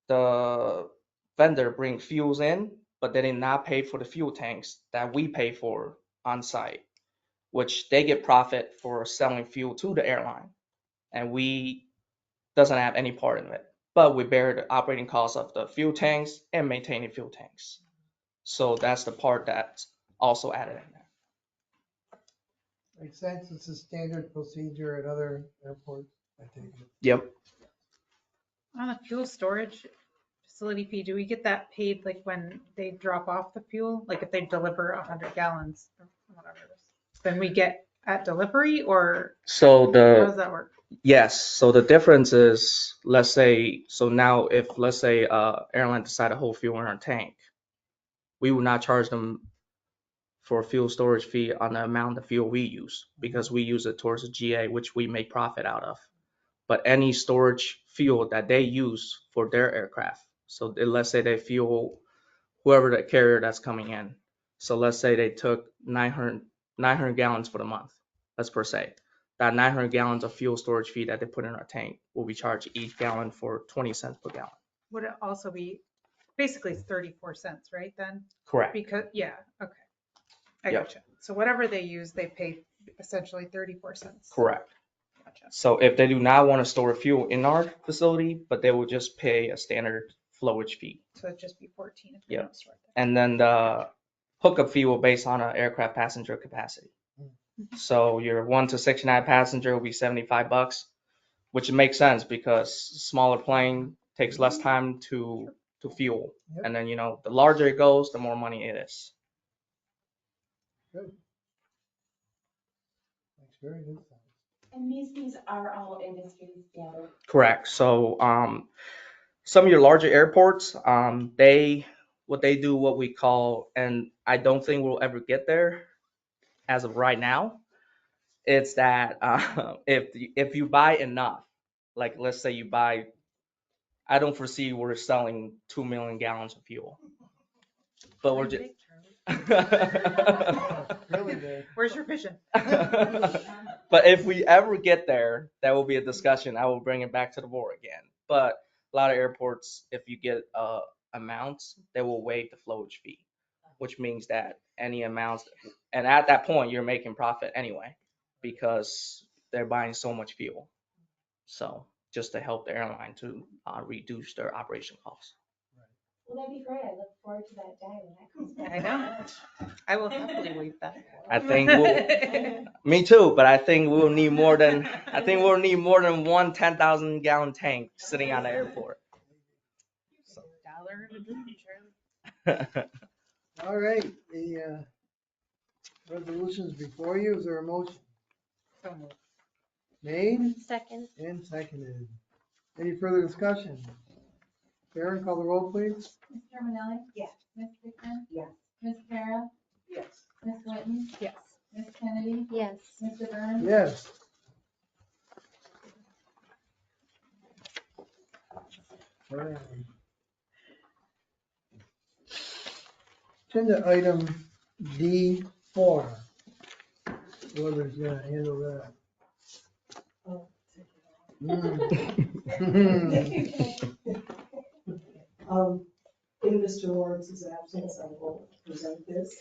the vendor bring fuels in, but they did not pay for the fuel tanks that we pay for on site, which they get profit for selling fuel to the airline. And we doesn't have any part in it, but we bear the operating costs of the fuel tanks and maintaining fuel tanks. So that's the part that's also added in there. Makes sense, it's a standard procedure at other airports, I think. Yep. On the fuel storage facility fee, do we get that paid like when they drop off the fuel? Like if they deliver 100 gallons or whatever it is, then we get at delivery, or So how the does that work? yes, so the difference is, let's say, so now if let's say airline decide to hold fuel in our tank, we will not charge them for a fuel storage fee on the amount of fuel we use because we use it towards the GA, which we make profit out of. But any storage fuel that they use for their aircraft, so let's say they fuel whoever the carrier that's coming in. So let's say they took 900 gallons for the month, let's per se. That 900 gallons of fuel storage fee that they put in our tank will be charged each gallon for 20 cents per gallon. Would it also be, basically it's 34 cents, right then? Correct. Because, yeah, okay. I Yep. gotcha. So whatever they use, they pay essentially 34 cents. Correct. Gotcha. So if they do not want to store fuel in our facility, but they will just pay a standard flowage fee. So it'd just be 14 if they Yep. don't store it there. And then the hookup fee will base on an aircraft passenger capacity. So your 1 to 69 passenger will be $75, which makes sense because smaller plane takes less time to fuel. Yep. And then, the larger it goes, the more money it is. Good. Makes very good sense. And these fees are all industry standard. Correct. So some of your larger airports, what they do what we call, and I don't think we'll ever get there as of right now, it's that if you buy enough, like let's say you buy, I don't foresee we're selling 2 million gallons of fuel, but we're just. Really big. Where's your vision? But if we ever get there, that will be a discussion. I will bring it back to the board again. But a lot of airports, if you get amounts, they will waive the flowage fee, which means that any amounts, and at that point, you're making profit anyway because they're buying so much fuel. So just to help the airline to reduce their operation costs. Well, that'd be great. I look forward to that day when that comes back. I know. I will happily waive that. I think me too, but I think we'll need more than one 10,000 gallon tank sitting on the airport. Dollar and a dream, Charlie. All right, the resolution's before you, is there a motion? So moved. Made Second. and seconded. Any further discussion? Karen, call the roll, please. Ms. Terminelli? Yes. Ms. Hickman? Yes. Ms. Kara? Yes. Ms. Whitten? Yes. Ms. Kennedy? Yes. Mr. Burns? Yes. All right. Agenda item D4. Whoever's gonna handle that. Oh, In Mr. Lawrence's absence, I will present this.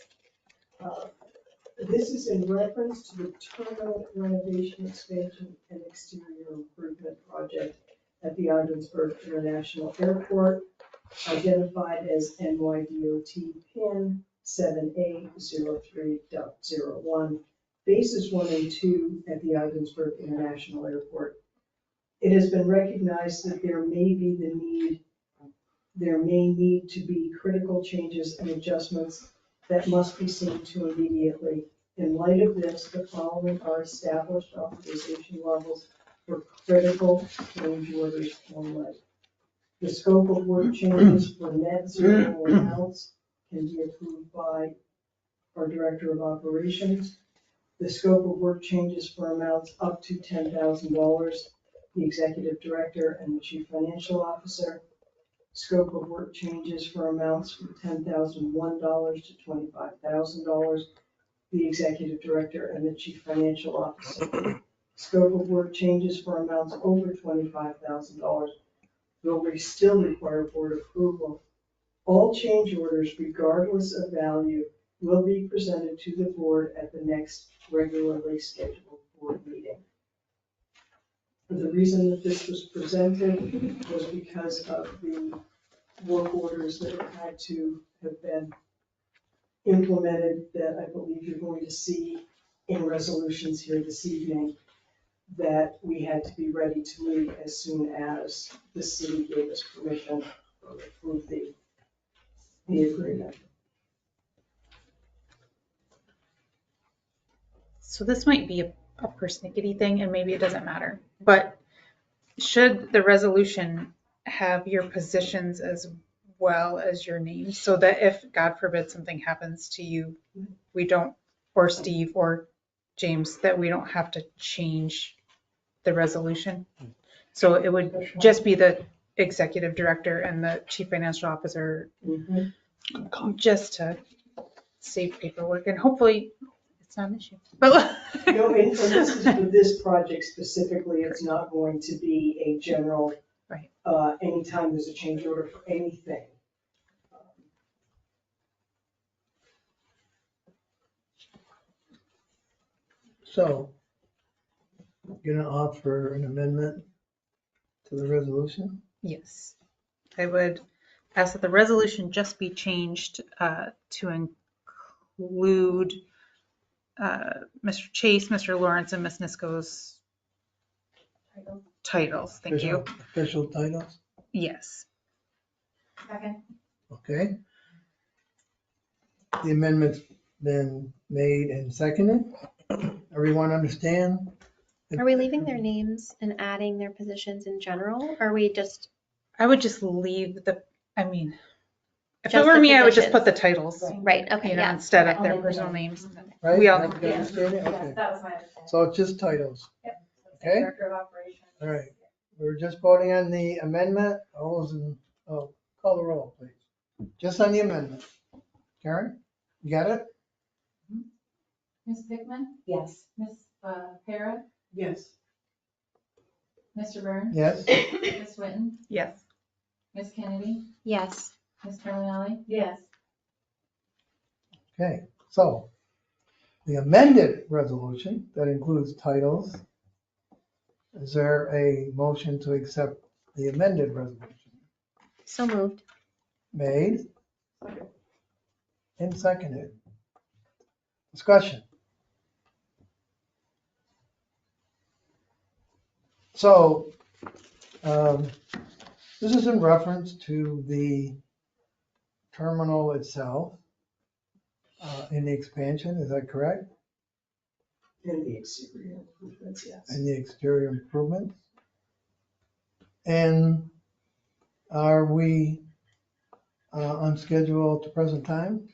This is in reference to the terminal renovation, expansion, and exterior improvement project at the Ogdensburg International Airport, identified as NYDOT PIN 7A03.01 Bases 1 and 2 at the Ogdensburg International Airport. It has been recognized that there may need to be critical changes and adjustments that must be seen to immediately. In light of this, the following are established authorization levels for critical change orders only. The scope of work changes for net zero amounts can be approved by our Director of Operations. The scope of work changes for amounts up to $10,000, the Executive Director and the Chief Financial Officer. Scope of work changes for amounts from $10,001 to $25,000, the Executive Director and the Chief Financial Officer. Scope of work changes for amounts over $25,000 will still require board approval. All change orders, regardless of value, will be presented to the board at the next regularly scheduled board meeting. The reason that this was presented was because of the work orders that had to have been implemented that I believe you're going to see in resolutions here this evening, that we had to be ready to move as soon as the city gave us permission or approved the agreement. So this might be a persnickety thing and maybe it doesn't matter, but should the resolution have your positions as well as your name so that if, God forbid, something happens to you, we don't, or Steve or James, that we don't have to change the resolution? So it would just be the executive director and the chief financial officer, just to save paperwork, and hopefully it's not an issue. But No, and this is for this project specifically, it's not going to be a general, right. Anytime there's a change order for anything. So, gonna offer an amendment to the resolution? Yes, I would ask that the resolution just be changed to include Mr. Chase, Mr. Lawrence, and Ms. Nisco's titles. Thank you. Official titles, Yes. Second. okay. The amendment's been made and seconded. Everyone understand? Are we leaving their names and adding their positions in general? Or are we just, I would just leave the, I mean, if it Just were the me, I would just put the positions. titles, right, okay, you know, yeah. instead of I'll their make the personal note. names. Right? We all- Everybody understand it? Yes, Okay. that was my understanding. So it's just titles. Yep. Okay. Director of Operations. All right. We're just voting on the amendment. All those in, oh, call the roll, please. Just on the amendment. Karen, you got it? Ms. Pickman, Yes. Ms. Para, Yes. Mr. Burns, Yes? Ms. Witten, Yes. Ms. Kennedy, Yes. Ms. Carlinelli, Yes. Okay, so the amended resolution that includes titles. Is there a motion to accept the amended resolution? So moved. Made and seconded. Discussion. So, this is in reference to the terminal itself in the expansion, is that correct? In the exterior improvements, yes. And the exterior improvements? And are we on schedule at the present time?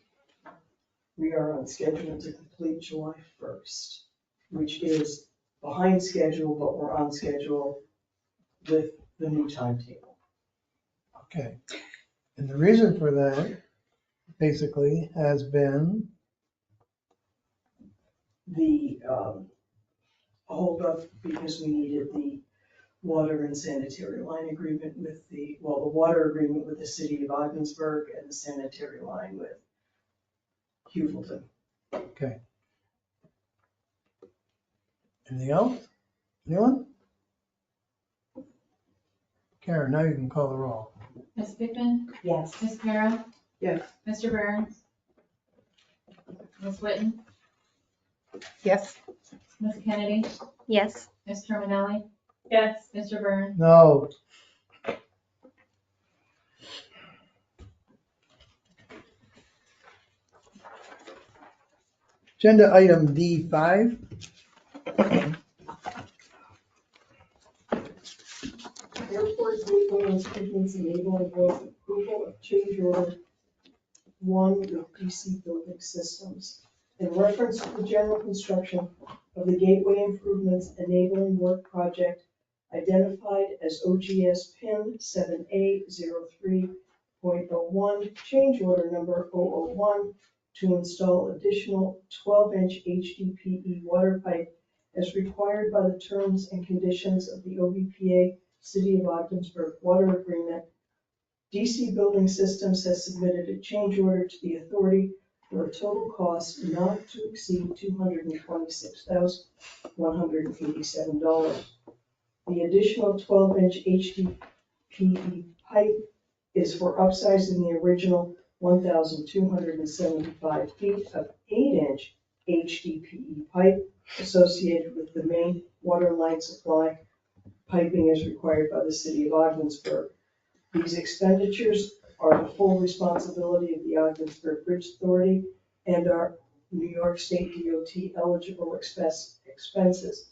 We are on schedule to complete July 1st, which is behind schedule, but we're on schedule with the new timetable. Okay. And the reason for that basically has been, The holdup because we needed the water and sanitary line agreement with the water agreement with the city of Ogdensburg and the sanitary line with Huvelton. okay. Anything else? Anyone? Karen, now you can call the roll. Ms. Pickman, Yes. Ms. Para, Yes. Mr. Burns, Ms. Witten, Yes. Ms. Kennedy, Yes. Ms. Terminelli, Yes. Mr. Byrne, No. Agenda item D5. Airport gateway improvements enabling both approval of change order one with DC Building Systems. In reference to the general construction of the gateway improvements enabling work project identified as OGS PIN 7A03.01, change order number 001 to install additional 12-inch HDPE water pipe as required by the terms and conditions of the OBPA City of Ogdensburg Water Agreement. DC Building Systems has submitted a change order to the authority for a total cost not to exceed $226,187. The additional 12-inch HDPE pipe is for upsizing the original 1,275 feet of 8-inch HDPE pipe associated with the main water line supply piping as required by the City of Ogdensburg. These expenditures are the full responsibility of the Ogdensburg Bridge Authority and are New York State DOT eligible expenses.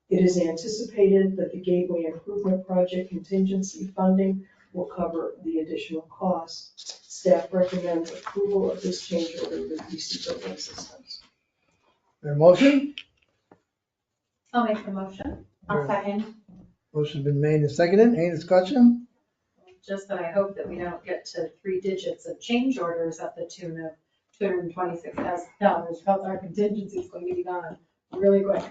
It is anticipated that the Gateway Improvement Project contingency funding will cover the additional costs. Staff recommends approval of this change order with DC Building Systems. There a motion? I'll make the motion. I'll second. Motion's been made and seconded. Any discussion? Just that I hope that we don't get to 3 digits of change orders at the tune of $226,000, because our contingency is going to be gone really quick.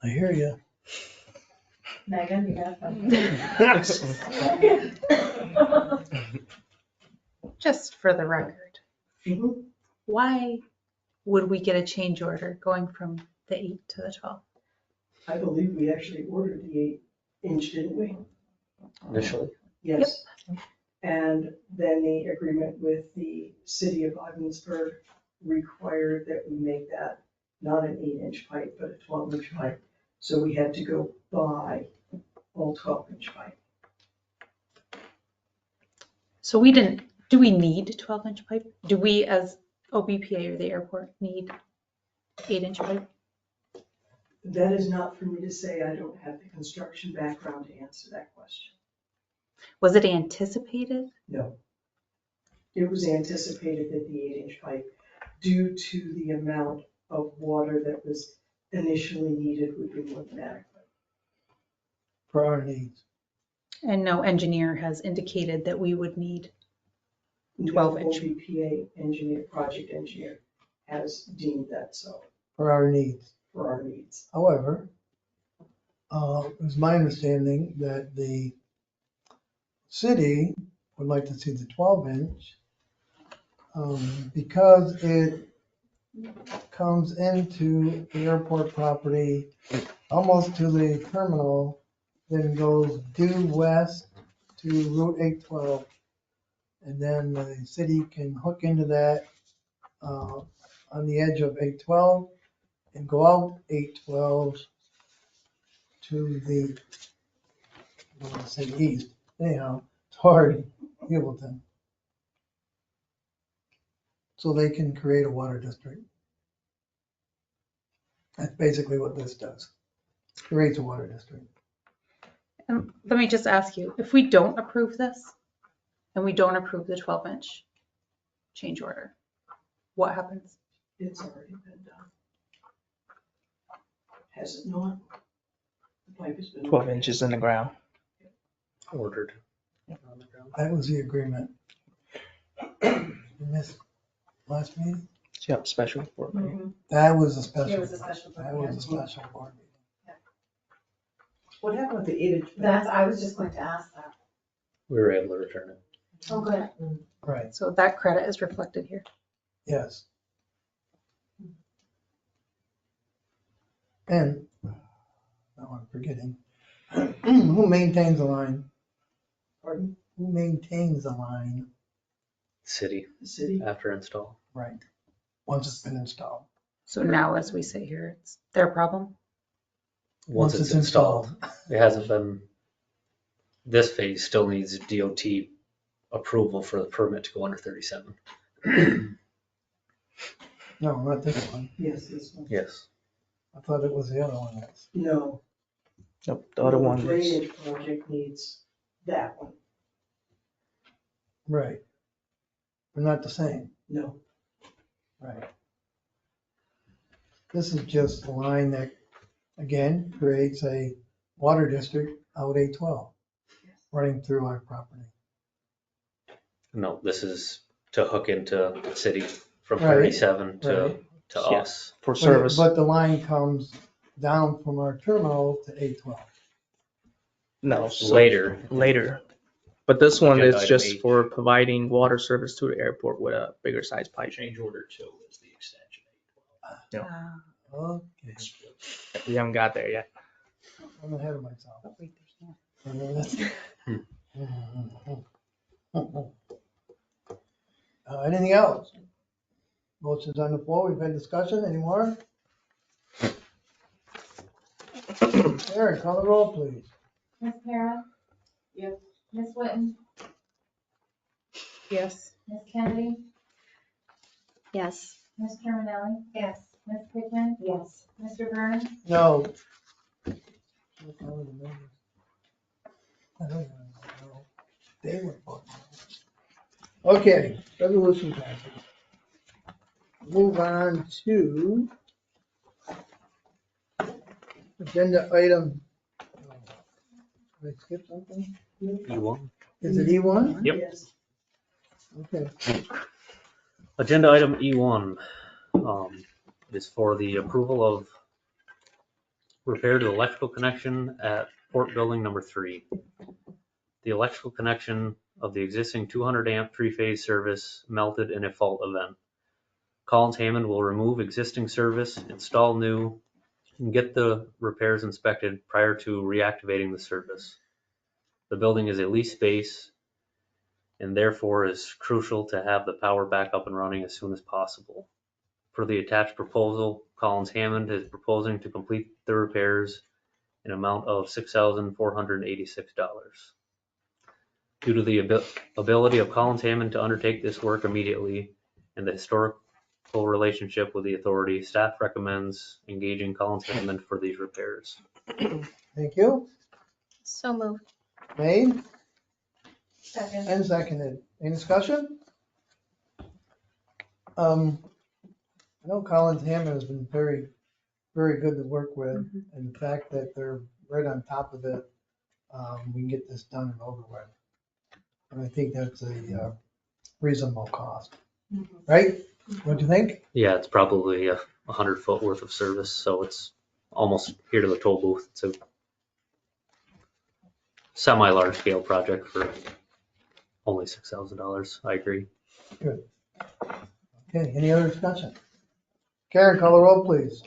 I hear you. Megan, you got something? Just for the record, Mhm. why would we get a change order going from the 8 to the 12? I believe we actually ordered the 8-inch, didn't we? Initially. Yes. And then the agreement with the City of Ogdensburg required that we make that not an 8-inch pipe, but a 12-inch pipe. So we had to go buy all 12-inch pipe. So do we need 12-inch pipe? Do we as OBPA or the airport need 8-inch pipe? That is not for me to say. I don't have the construction background to answer that question. Was it anticipated? No. It was anticipated that the 8-inch pipe, due to the amount of water that was initially needed, would be more than adequate. For our needs. And no engineer has indicated that we would need 12-inch. No OBPA engineer, project engineer, has deemed that so For our needs. for our needs. However, it was my understanding that the city would like to see the 12-inch because it comes into the airport property almost to the terminal, then goes due west to Route 812. And then the city can hook into that on the edge of 812 and go out 812 to the, I want to say east, anyhow, toward Hubleton. So they can create a water district. That's basically what this does. Creates a water district. And let me just ask you, if we don't approve this and we don't approve the 12-inch change order, what happens? It's already been done. Has it not? The pipe has been. 12 inches in the ground. Ordered. That was the agreement. In this last meeting? Yep, special board meeting. Mhm. That was a It special. was a special. That was a special board meeting. What happened with the 8-inch? I was just going to ask that. We were able to return it. Oh, good. Right, So that credit is reflected here. yes. And, now I'm forgetting, who maintains the line? Pardon? Who maintains the line? City the city. after install. Right. Once it's been installed. So now, as we sit here, it's their problem? Once it's installed. It hasn't been, this phase still needs DOT approval for the permit to go under 37. No, not this one. Yes, this one. Yes. I thought it was the other one. No. Nope, the other one The is, drainage project needs that one. Right. They're not the same. No. Right. This is just a line that, again, creates a water district out 812, running through our property. No, this is to hook into the city from Right, 37 to right. Yeah. us. for service. But the line comes down from our terminal to 812. No, so Later. But this one Agenda is item just H. for providing water service to the airport with a bigger size pipe. Change order 2 is the extension. Yeah. Okay, We haven't got there yet. I'm ahead of myself. Oh, wait, there's more. Anything else? Motion's on the floor. We've had discussion. Any more? Aaron, call the roll, please. Ms. Para? Yes. Ms. Whitten? Yes. Ms. Kennedy? Yes. Ms. Terminelli? Yes. Ms. Hickman? Yes. Mr. Burns? No. I don't even know. They were voting. Okay, resolution passes. Move on to agenda item. Did I skip something? E1. Is it E1? Yep. Yes. Okay, Agenda item E1 is for the approval of repair to electrical connection at Port Building number 3. The electrical connection of the existing 200 amp 3-phase service melted in a fault event. Collins Hammond will remove existing service, install new, and get the repairs inspected prior to reactivating the service. The building is a leased space and therefore is crucial to have the power back up and running as soon as possible. For the attached proposal, Collins Hammond is proposing to complete the repairs in an amount of $6,486. Due to the ability of Collins Hammond to undertake this work immediately and the historical relationship with the authority, staff recommends engaging Collins Hammond for these repairs. thank you. So moved. Made Second. and seconded. Any discussion? I know Collins Hammond has been very, very good to work with, and the fact that they're right on top of it, we can get this done and over with. And I think that's a reasonable cost, right? What do you think? Yeah, it's probably 100 foot worth of service, so it's almost here to the toll booth. It's a semi-large scale project for only $6,000. I agree. Good. Okay, any other discussion? Karen, call the roll, please.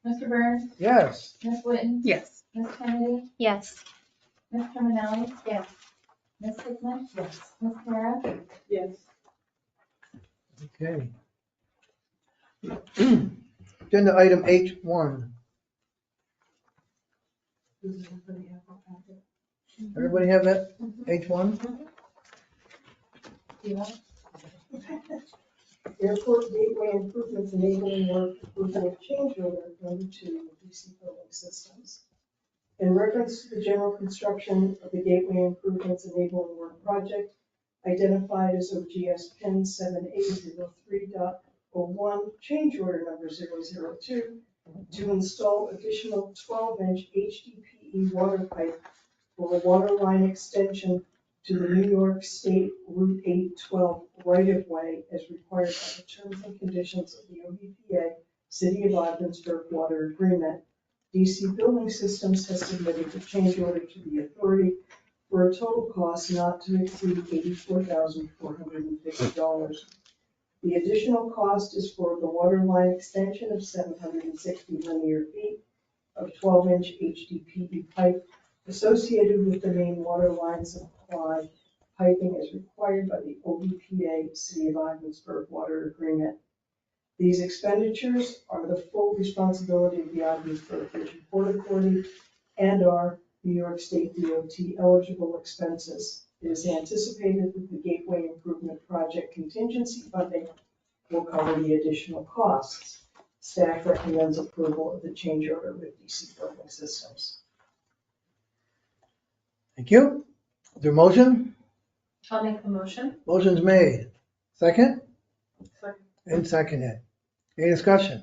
Mr. Burns? Yes. Ms. Whitten? Yes. Ms. Kennedy? Yes. Ms. Terminelli? Yes. Ms. Hickman? Yes. Ms. Para? Yes. Okay. Agenda item H1. Does everybody have a packet? Everybody have that? H1? Do you want? Airport gateway improvements enabling work approval of change order number 2 DC Building Systems. In reference to the general construction of the gateway improvements enabling work project identified as OGS Pen 7803.01, change order number 002, to install additional 12-inch HDPE water pipe for a water line extension to the New York State Route 812 right-of-way as required by the terms and conditions of the OBPA City of Ogdensburg Water Agreement. DC Building Systems has submitted the change order to the authority for a total cost not to exceed $84,450. The additional cost is for the water line extension of 760 linear feet of 12-inch HDPE pipe associated with the main water line supply piping as required by the OBPA City of Ogdensburg Water Agreement. These expenditures are the full responsibility of the Ogdensburg Region Port Authority and are New York State DOT eligible expenses. It is anticipated that the Gateway Improvement Project contingency funding will cover the additional costs. Staff recommends approval of the change order with DC Building Systems. Thank you. Is there a motion? I'll make the motion. Motion's made. Second? Second. And seconded. Any discussion?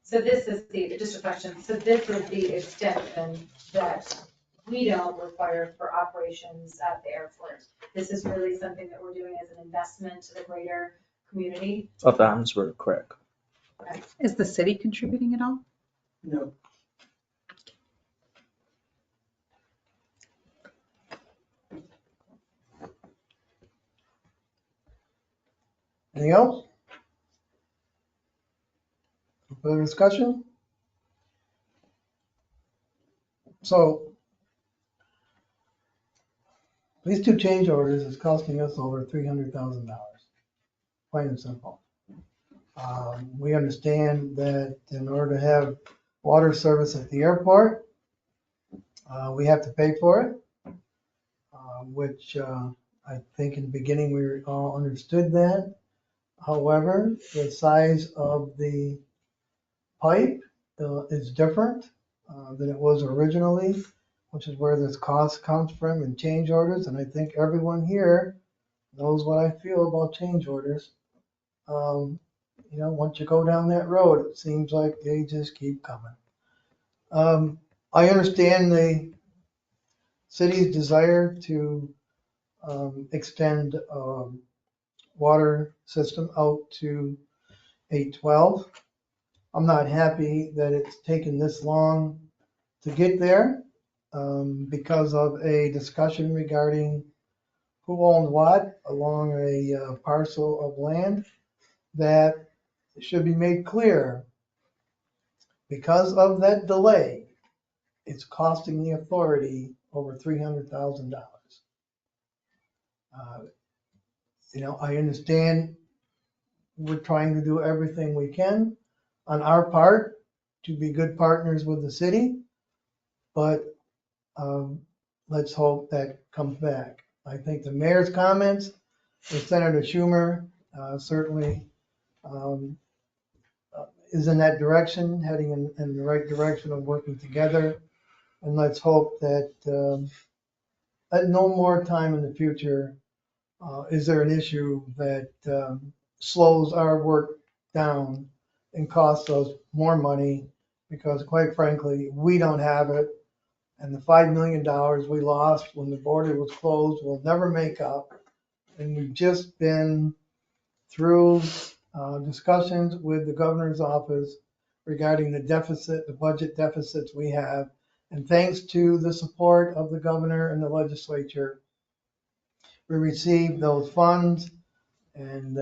So this is just a question, so this is the extension that we don't require for operations at the airport. This is really something that we're doing as an investment to the greater community. Of Amherst, correct. Is the city contributing at all? No. Anything else? Further discussion? So these two change orders is costing us over $300,000, plain and simple. We understand that in order to have water service at the airport, we have to pay for it, which I think in the beginning we all understood that. However, the size of the pipe is different than it was originally, which is where this cost comes from in change orders. And I think everyone here knows what I feel about change orders. You know, once you go down that road, it seems like they just keep coming. I understand the city's desire to extend water system out to 812. I'm not happy that it's taken this long to get there because of a discussion regarding who owns what along a parcel of land that should be made clear. Because of that delay, it's costing the authority over $300,000. You know, I understand we're trying to do everything we can on our part to be good partners with the city, but let's hope that comes back. I think the mayor's comments with Senator Schumer certainly is in that direction, heading in the right direction of working together. And let's hope that at no more time in the future is there an issue that slows our work down and costs us more money, because quite frankly, we don't have it. And the $5 million we lost when the border was closed will never make up. And we've just been through discussions with the governor's office regarding the deficit, the budget deficits we have. And thanks to the support of the governor and the legislature, we received those funds, and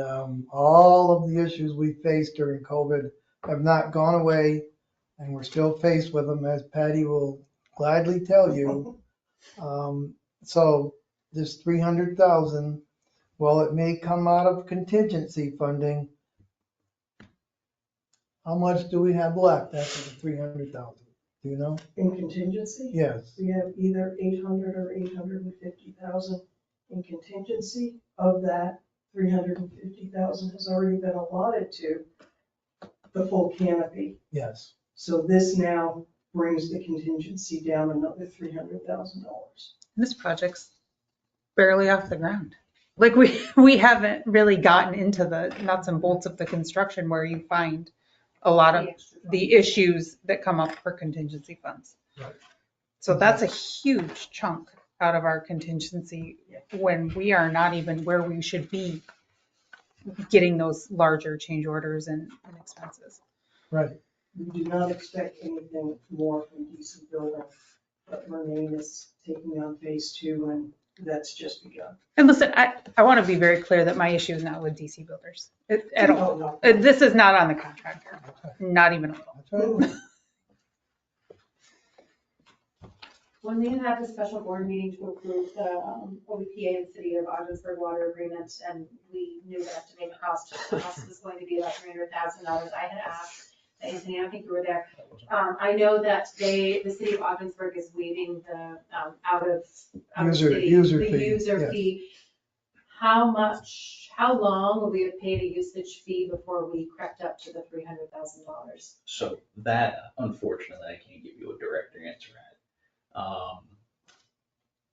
all of the issues we faced during COVID have not gone away, and we're still faced with them, as Patty will gladly tell you. So this 300,000, well, it may come out of contingency funding. How much do we have left after the 300,000? Do you know? In contingency? Yes. We have either 800 or 850,000 in contingency. Of that, 350,000 has already been allotted to the full canopy. Yes. So this now brings the contingency down another $300,000. This project's barely off the ground. Like we haven't really gotten into the nuts and bolts of the construction where you find a lot of the issues that come up for contingency funds. Right. So that's a huge chunk out of our contingency when we are not even where we should be getting those larger change orders and expenses. Right. We do not expect anything more from DC Building, but Renee is taking on phase 2, and that's just begun. And listen, I want to be very clear that my issue is not with DC builders at all. No. This is not on the contractor, not even a little. That's right. When we had the special board meeting to approve the OBPA and City of Ogdensburg water agreement, and we knew the estimated cost was going to be about $300,000, I had asked Anthony, I think you were there. I know that the City of Ogdensburg is waiving the out of city, User the fee, user yes. fee. How long will we have paid a usage fee before we crept up to the $300,000? So that, unfortunately, I can't give you a direct answer at.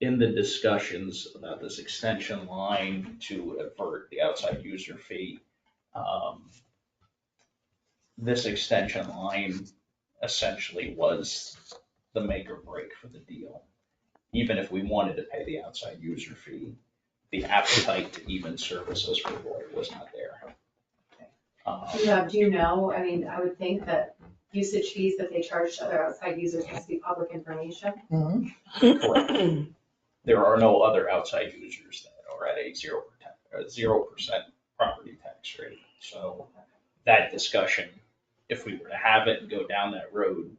In the discussions about this extension line to avert the outside user fee, this extension line essentially was the make or break for the deal. Even if we wanted to pay the outside user fee, the appetite to even service us for water was not there. Do you know, I mean, I would think that usage fees that they charge to other outside users must be public information. Mhm. Correct. There are no other outside users that are at a 0% property tax rate. So that discussion, if we were to have it and go down that road,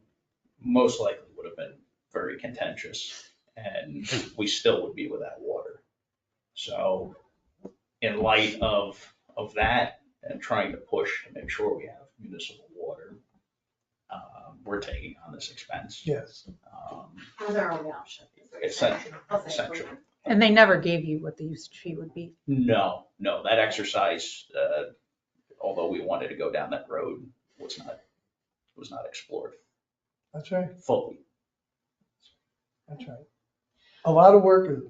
most likely would have been very contentious, and we still would be without water. So in light of that and trying to push to make sure we have municipal water, we're taking on this expense. Yes. It was our only option. Essentially. I'll say it. And they never gave you what the usage fee would be. No, that exercise, although we wanted to go down that road, was not explored That's right, fully. that's right. A lot of work is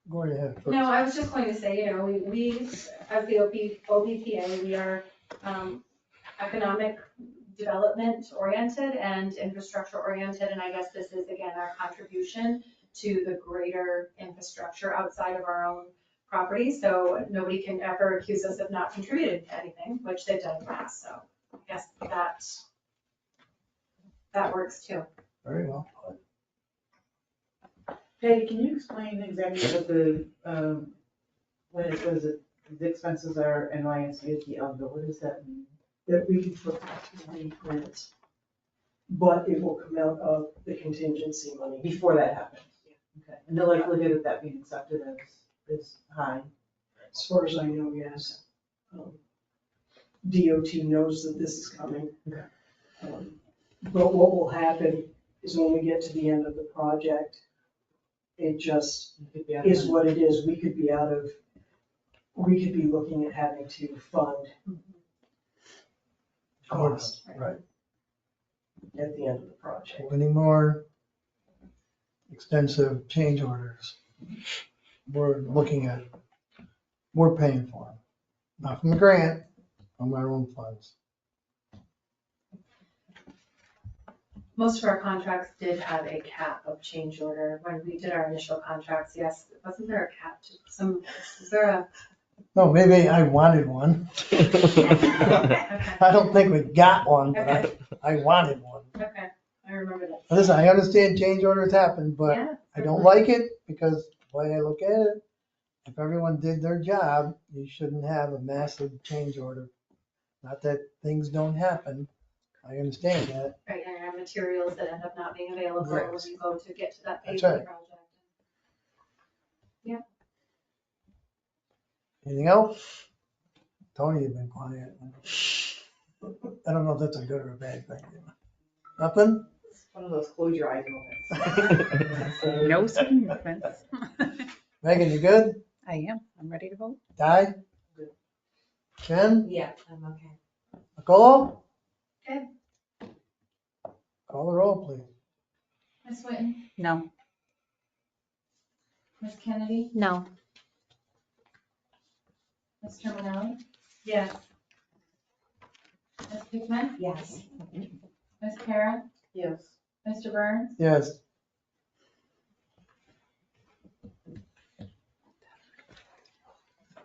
going ahead first. No, I was just going to say, you know, we as the OBPA, we are economic development oriented and infrastructure oriented, and I guess this is again our contribution to the greater infrastructure outside of our own property. So nobody can ever accuse us of not contributing to anything, which they've done in the past. So I guess that works too. Very well. Patty, can you explain exactly what the, when it says that the expenses are NYSDOT eligible, what does that mean? That we can put the grant, but it will come out of the contingency money. Before that happens? Okay, and the likelihood of that being accepted is high? As far as I know, yes. DOT knows that this is coming. Okay. But what will happen is when we get to the end of the project, it just is what it is. We could be looking at having to fund cost Right. at the end of the project. Any more extensive change orders we're looking at, we're paying for them. Not from the grant, from our own funds. Most of our contracts did have a cap of change order. When we did our initial contracts, yes, wasn't there a cap to is there a? No, maybe I wanted one. Okay, I don't think we got one, but okay, I wanted one. okay, I remember that. Listen, I understand change orders happen, but Yeah. I don't like it because the way I look at it, if everyone did their job, you shouldn't have a massive change order. Not that things don't happen. I understand that. Right, and our materials that end up not being available Right. when you go to get to that phase That's of the right. project. Anything else? Tony, you've been quiet. I don't know if that's a good or a bad thing. Nothing? It's one of those close your eyes moments. No speaking offense. Megan, you good? I am. I'm ready to vote. Di? Jen? Yeah, I'm okay. Nicole? Good. Call the roll, please. Ms. Whitten, No. Ms. Kennedy, No. Ms. Terminelli, Yes. Ms. Hickman, Yes. Ms. Kara, Yes. Mr. Burns, Yes.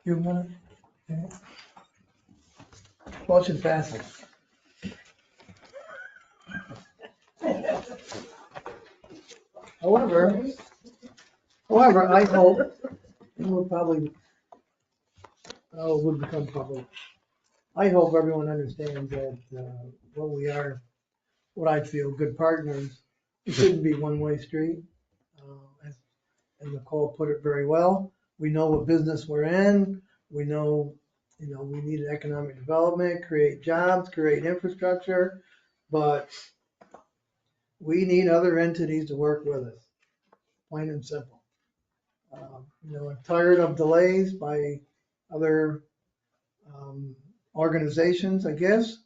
You want it? Motion passes. However, I hope, and we'll probably, would become public. I hope everyone understands that, what we are, what I feel, good partners, it shouldn't be one-way street. And Nicole put it very well. We know what business we're in. We know, we need economic development, create jobs, create infrastructure, but we need other entities to work with us, plain and simple. I'm tired of delays by other organizations, I guess.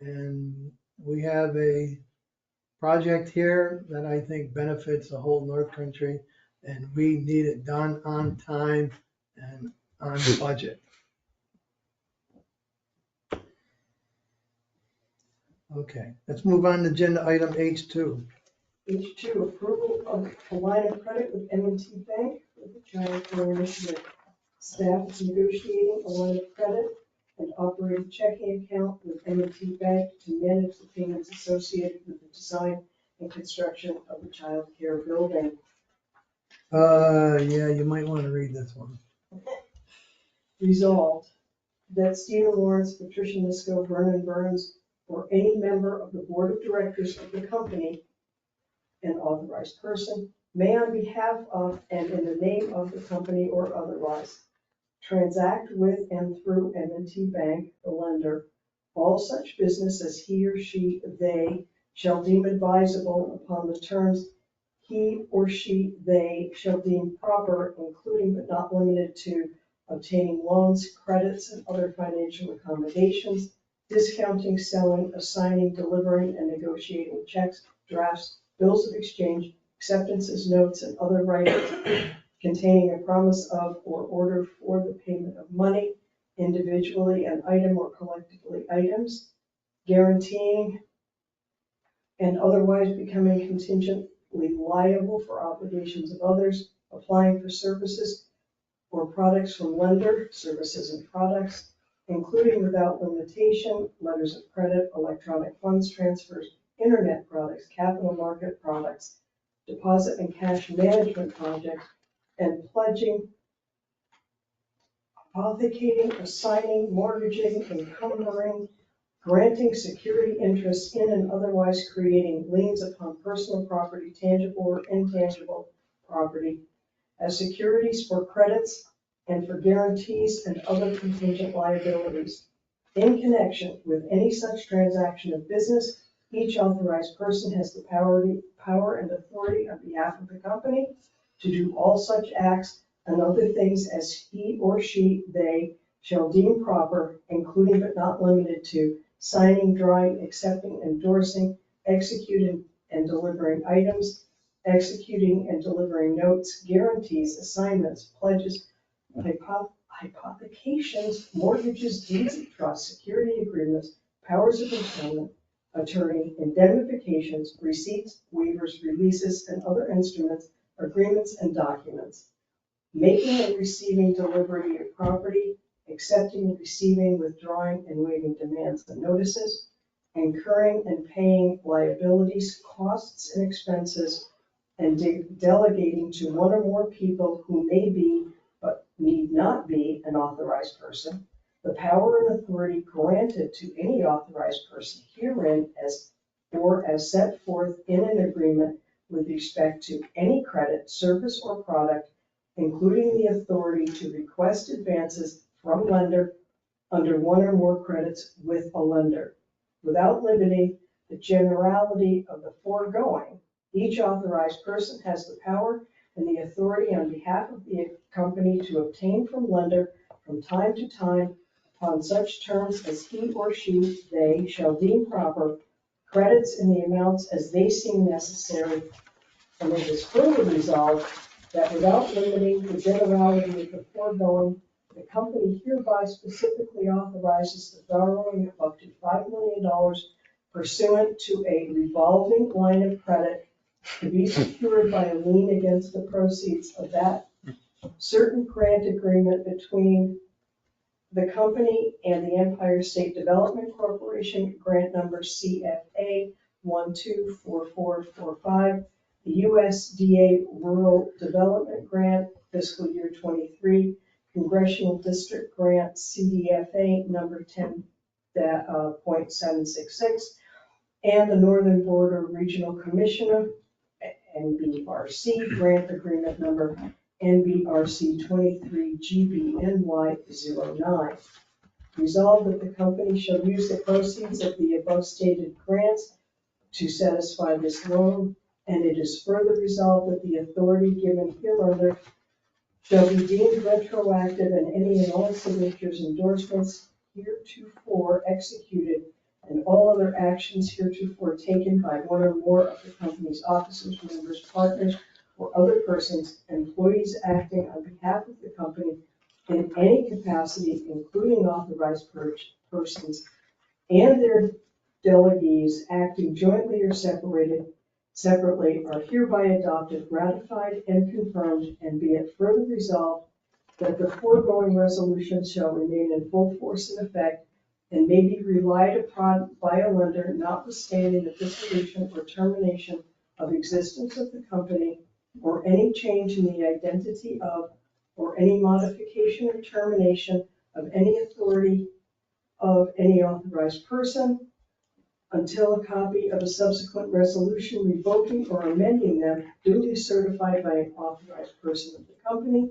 And we have a project here that I think benefits the whole North Country, and we need it done on time and on budget. Okay, let's move on to agenda item H2. H2, approval of a line of credit with M&T Bank for the Child Care Initiative. Staff is negotiating a line of credit and operate a checking account with M&T Bank to manage the payments associated with the design and construction of the child care building. Yeah, you might want to read this one. Resolved that Stephen Lawrence, Patricia Nisco, Vernon Burns, or any member of the board of directors of the company, an authorized person, may on behalf of and in the name of the company or otherwise transact with and through M&T Bank, the lender, all such business as he or she, they shall deem advisable upon the terms he or she, they shall deem proper, including but not limited to obtaining loans, credits, and other financial accommodations, discounting, selling, assigning, delivering, and negotiating checks, drafts, bills of exchange, acceptances, notes, and other writings containing a promise of or order for the payment of money, individually an item or collectively items, guaranteeing and otherwise becoming contingently liable for obligations of others, applying for services or products from lender, services and products, including without limitation, letters of credit, electronic funds transfers, internet products, capital market products, deposit and cash management projects, and pledging, authenticating, assigning, mortgaging, encumbering, granting security interests in and otherwise creating liens upon personal property, tangible or intangible property, as securities for credits and for guarantees and other contingent liabilities. In connection with any such transaction of business, each authorized person has the power and authority on behalf of the company to do all such acts and other things as he or she, they shall deem proper, including but not limited to signing, drawing, accepting, endorsing, executing and delivering items, executing and delivering notes, guarantees, assignments, pledges, hypothecations, mortgages, deeds of trust, security agreements, powers of attorney, indemnifications, receipts, waivers, releases, and other instruments, agreements, and documents, making and receiving delivery of property, accepting, receiving, withdrawing, and waiving demands and notices, incurring and paying liabilities, costs, and expenses, and delegating to one or more people who may be but need not be an authorized person the power and authority granted to any authorized person herein as set forth in an agreement with respect to any credit, service, or product, including the authority to request advances from lender under one or more credits with a lender. Without limiting the generality of the foregoing, each authorized person has the power and the authority on behalf of the company to obtain from lender from time to time, upon such terms as he or she, they shall deem proper, credits in the amounts as they seem necessary. And it is further resolved that without limiting the generality of the foregoing, the company hereby specifically authorizes the borrowing of up to $5 million pursuant to a revolving line of credit to be secured by a lien against the proceeds of that certain grant agreement between the company and the Empire State Development Corporation, grant number CFA 124445, the USDA Rural Development Grant, fiscal year 23, Congressional District Grant, CDFA number 10.766, and the Northern Border Regional Commissioner NBRC grant agreement number NBRC 23GBNY09. Resolved that the company shall use the proceeds of the above stated grants to satisfy this loan, and it is further resolved that the authority given hereunder shall be deemed retroactive, and any and all signatures, endorsements heretofore executed, and all other actions heretofore taken by one or more of the company's officers, members, partners, or other persons, employees acting on behalf of the company in any capacity, including authorized persons and their delegates acting jointly or separately, are hereby adopted, ratified, and confirmed, and be it further resolved that the foregoing resolution shall remain in full force and effect and may be relied upon by a lender notwithstanding the dissolution or termination of existence of the company, or any change in the identity of, or any modification or termination of any authority of any authorized person, until a copy of a subsequent resolution revoking or amending them, duly certified by an authorized person of the company,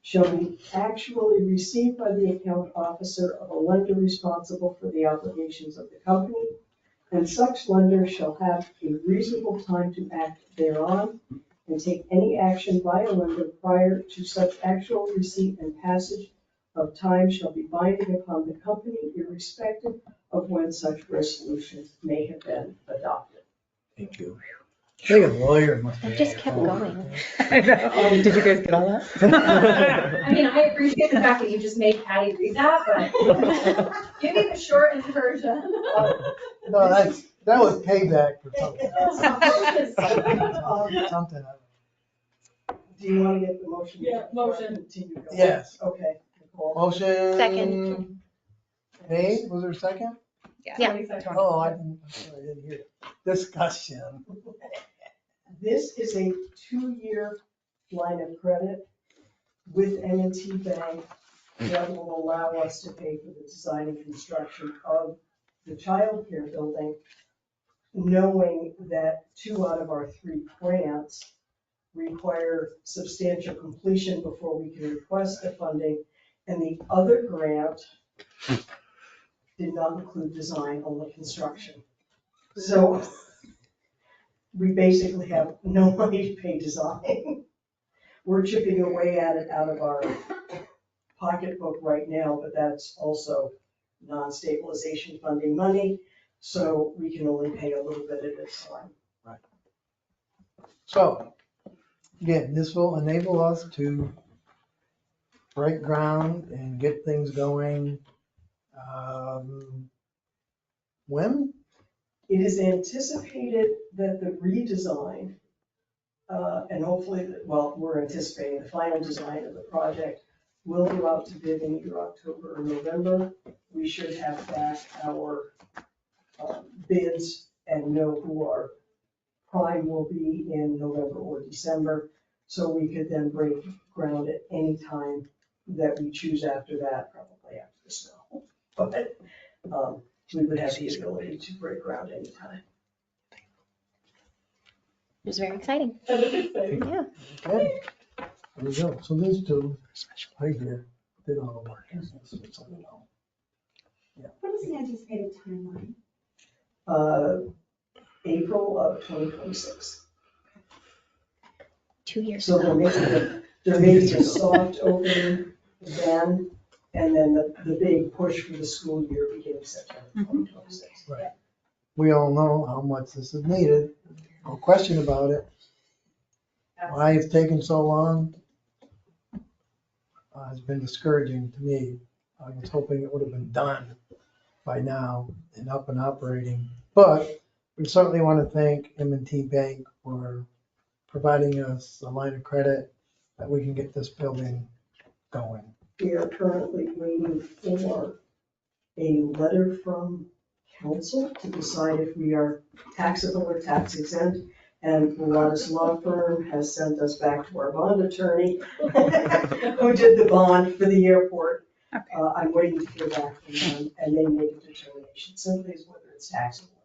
shall be actually received by the account officer of a lender responsible for the obligations of the company, and such lender shall have a reasonable time to act thereon, and take any action by a lender prior to such actual receipt and passage of time shall be binding upon the company, irrespective of when such resolution may have been adopted. Thank you. I think a lawyer must be. It just kept going. I know. Did you guys get all that? I mean, I appreciate the fact that you just made Patty read that, but give me the shortened version. No, that was payback for something. Something. Do you want to get the motion? Yeah, motion. Continue going? Yes. Okay. Nicole. Motion. Second. Made, was there a second? Yeah. Oh, I didn't hear it. Discussion. This is a 2-year line of credit with M&T Bank that will allow us to pay for the design and construction of the childcare building, knowing that 2 out of our 3 grants require substantial completion before we can request the funding, and the other grant did not include design, only construction. So we basically have no money to pay design. We're chipping away at it out of our pocketbook right now, but that's also non-stabilization funding money, so we can only pay a little bit at a time. So, again, this will enable us to break ground and get things going. When? It is anticipated that the redesign, and hopefully, we're anticipating the final design of the project will go out to bid in either October or November. We should have back our bids and know who our prime will be in November or December. So we could then break ground at any time that we choose after that, probably after the snow. But we would have the ability to break ground anytime. It was very exciting. Yeah. Okay. There we go. So these 2 right here did all the work. What is the anticipated timeline? April of 2026. 2 years So ago. there may be a soft opening then, and then the big push for the school year beginning September 2026. Right. We all know how much this is needed. No question about it. Why it's taken so long has been discouraging to me. I was hoping it would have been done by now and up and operating. But we certainly want to thank M&T Bank for providing us a line of credit that we can get this building going. We are currently waiting for a letter from council to decide if we are taxable or tax exempt. And Lawrence Law Firm has sent us back to our bond attorney who did the bond for the airport. I'm waiting to hear back from them, and they make a determination simply as whether it's taxable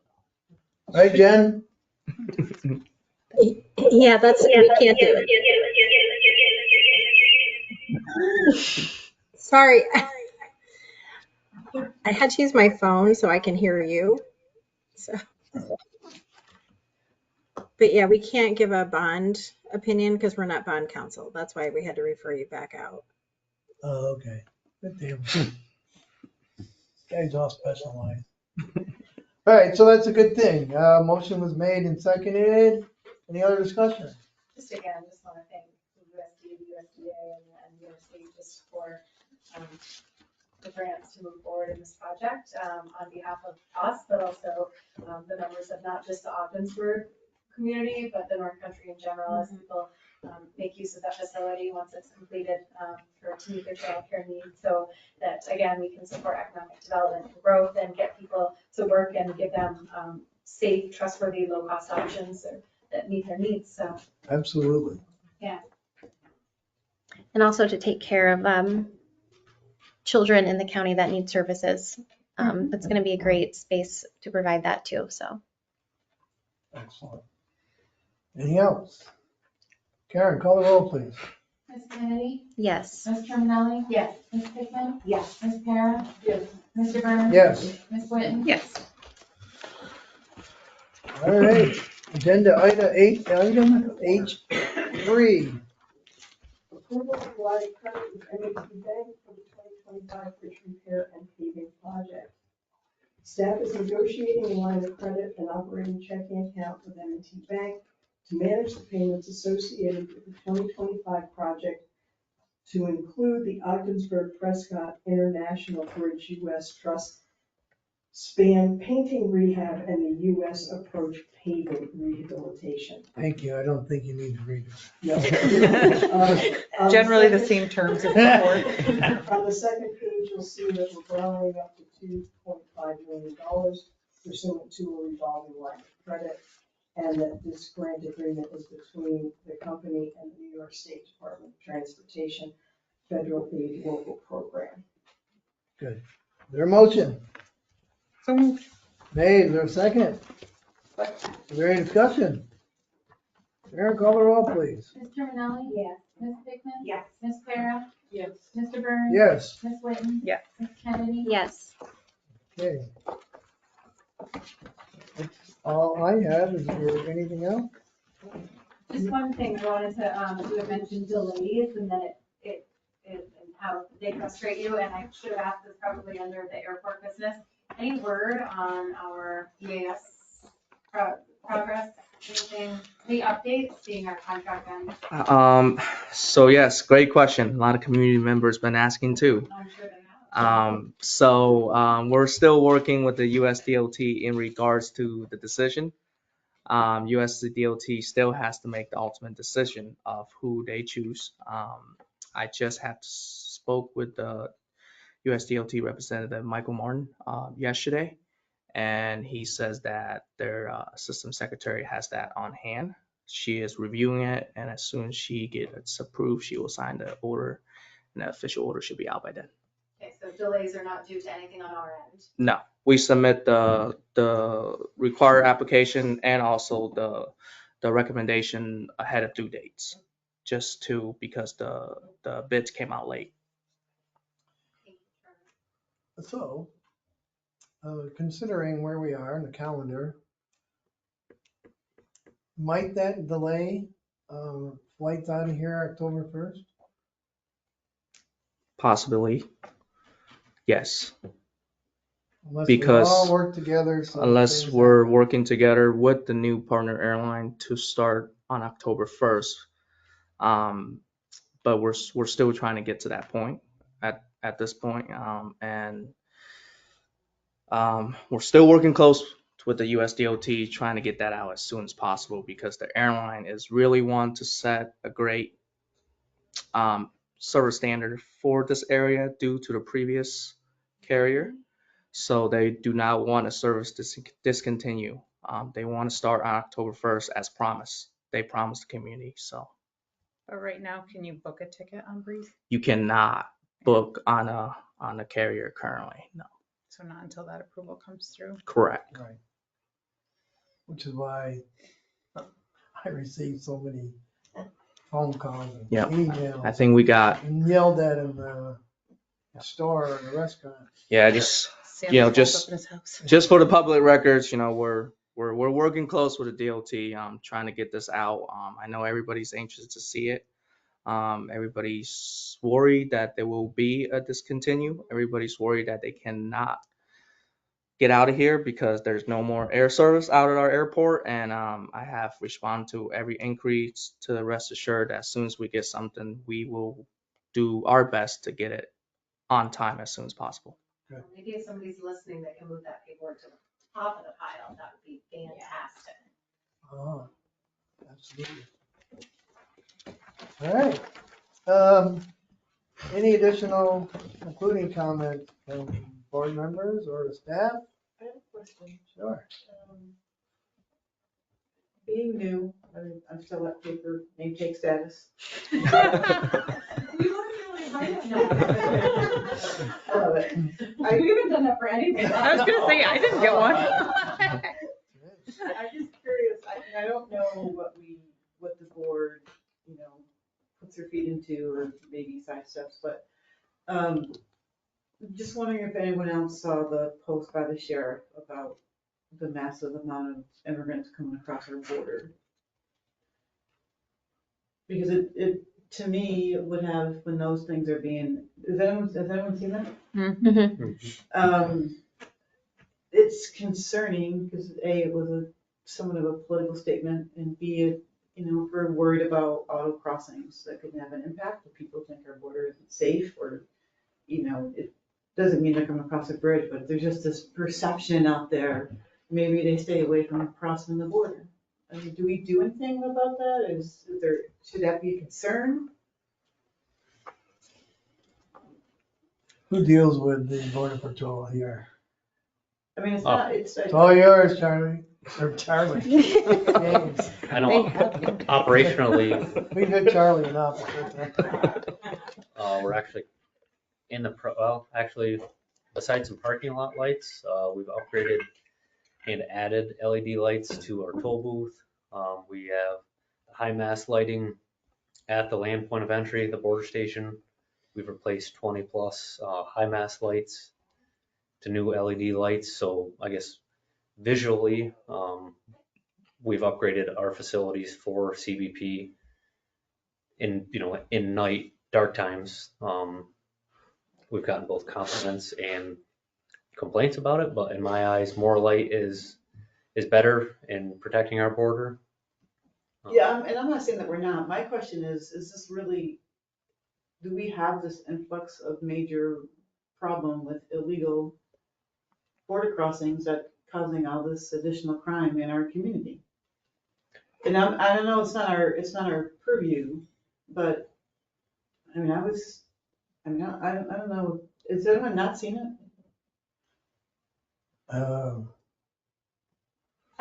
or not. Right, Jen? Yeah, we can't do it. Sorry. I had to use my phone so I can hear you. So. But yeah, we can't give a bond opinion because we're not bond counsel. That's why we had to refer you back out. Oh, okay. Good deal. Guy's all specialized. All right, so that's a good thing. Motion was made and seconded. Any other discussion? Just again, just want to thank the USD, USDA, and New York State just for the grants to move forward in this project on behalf of us, but also the members of not just the Ogdensburg community, but the North Country in general, as people make use of that facility once it's completed to meet their childcare needs. So that, again, we can support economic development and growth and get people to work and give them safe, trustworthy, low-cost options that meet their needs, so. Absolutely. Yeah. And also to take care of children in the county that need services. It's going to be a great space to provide that too, so. Excellent. Anything else? Karen, call the roll, please. Ms. Kennedy? Yes. Ms. Terminelli? Yes. Ms. Hickman? Yes. Ms. Karen? Yes. Mr. Burns? Yes. Ms. Whitten? Yes. All right. Agenda item H3. Approval of line of credit with M&T Bank for the 2025 bridge repair and paving project. Staff is negotiating a line of credit and operating checking account with M&T Bank to manage the payments associated with the 2025 project, to include the Ogdensburg Prescott International Bridge U.S. Trust span painting rehab and the U.S. approach paving rehabilitation. Thank you. I don't think you need to read it. No. Generally the same terms as before. On the second page, you'll see that we're borrowing up to $2.5 million pursuant to a revolving line of credit, and that this grant agreement is between the company and the New York State Department of Transportation Federal Aid Local Program. Good. Is there a motion? So moved. Made, is there a second? Is there any discussion? Karen, call the roll, please. Ms. Terminelli? Yes. Ms. Hickman? Yes. Ms. Clara? Yes. Mr. Burns? Yes. Ms. Whitten? Yes. Ms. Kennedy? Yes. Okay. That's all I have. Is there anything else? Just one thing I wanted to, you had mentioned delays and that it and how they frustrate you, and I should have asked this probably under the airport business. Any word on our EAS progress, anything, any updates, seeing our contract end? So yes, great question. A lot of community members been asking too. I'm sure they have. We're still working with the USDOT in regards to the decision. USDOT still has to make the ultimate decision of who they choose. I just had spoke with the USDOT representative Michael Martin yesterday, and he says that their assistant secretary has that on hand. She is reviewing it, and as soon as she gets approved, she will sign the order, and the official order should be out by then. Okay, so delays are not due to anything on our end. No, we submit the required application and also the recommendation ahead of due dates, because the bids came out late. So, considering where we are in the calendar, might that delay flights out of here October 1st? Possibly, yes. Unless Because we all work together. So unless things we're happen. working together with the new partner airline to start on October 1st. But we're still trying to get to that point at this point. We're still working close with the USDOT, trying to get that out as soon as possible, because the airline is really one to set a great service standard for this area due to the previous carrier. So they do not want a service discontinue. They want to start on October 1st as promised. They promised the community. So. But right now, can you book a ticket on Breeze? You cannot book on a carrier currently. No. So not until that approval comes through. Correct. Right. Which is why, I received so many phone calls and Yeah. emails. I think we got, And yelled at in the store or the restaurant. yeah, just, Santa you know, pulls just, up at his house. just for the public records, you know, we're working close with the DOT, trying to get this out. I know everybody's anxious to see it. Everybody's worried that there will be a discontinue. Everybody's worried that they cannot get out of here because there's no more air service out at our airport. And I have responded to every inquiry to the rest assured that as soon as we get something, we will do our best to get it on time as soon as possible. Maybe if somebody's listening that can move that paperwork to the top of the pile, that would be fantastic. Oh, absolutely. All right. Any additional concluding comments from board members or the staff? I have a question. Sure. Being new, I'm still at paper name take status. We wouldn't really like that. I love it. We haven't done that for anybody. I was gonna say, I didn't get one. I'm just curious, I don't know what the board, puts their feet into or maybe side steps, but, just wondering if anyone else saw the post by the sheriff about the massive amount of immigrants coming across our border. Because it to me would have, when those things are being, has anyone seen that? Mm-hmm. It's concerning because A, it was somewhat of a political statement, and B, if we're worried about auto crossings that could have an impact, if people think our border isn't safe, or, it doesn't mean they're coming across a bridge, but there's just this perception out there, maybe they stay away from crossing the border. I mean, do we do anything about that? Should that be a concern? Who deals with the border patrol here? I mean, it's It's all yours, Charlie. Or Charlie. James. I know operationally, We did Charlie enough. we're actually in the actually, besides some parking lot lights, we've upgraded and added LED lights to our toll booth. We have high mast lighting at the land point of entry, the border station. We've replaced 20 plus high mast lights to new LED lights. So I guess visually, we've upgraded our facilities for CBP in night, dark times. We've gotten both compliments and complaints about it, but in my eyes, more light is better in protecting our border. Yeah, and I'm not saying that we're not. My question is this really, do we have this influx of major problem with illegal border crossings that causing all this additional crime in our community? And I don't know, it's not our purview, but I mean, I don't know. Has anyone not seen it? I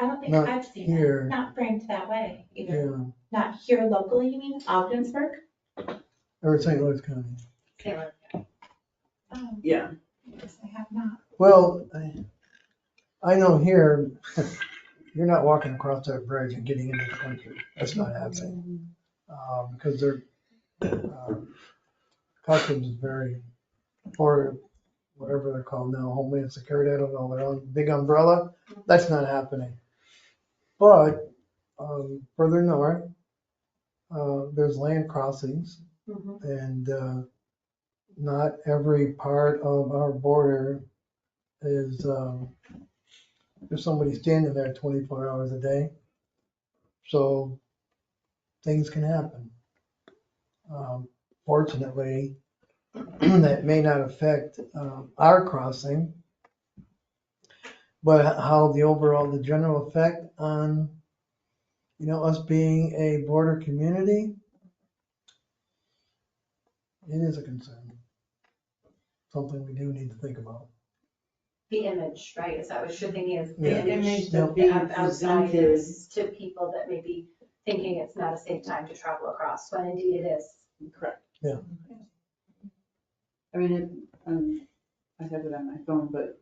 don't think Not I've seen here. it, not framed that way either. Yeah, Not here locally, you mean, Ogdensburg? or St. Louis County. Oh, Yeah. yes, I have not. Well, I know here, you're not walking across that bridge and getting into the country. That's not happening. Because Customs is very, or whatever they're called now, Homeland Security, I don't know, their own big umbrella. That's not happening. But further north, there's land crossings, and not every part of our border is, there's somebody standing there 24 hours a day. So things can happen. Fortunately, that may not affect our crossing, but how the general effect on, us being a border community, it is a concern. Something we do need to think about. The image, right, is that what you're thinking, is Yeah. the image Yeah. of the outsiders to people that may be thinking it's not a safe time to travel across, when indeed it is. Correct. Yeah. I mean, I have it on my phone, but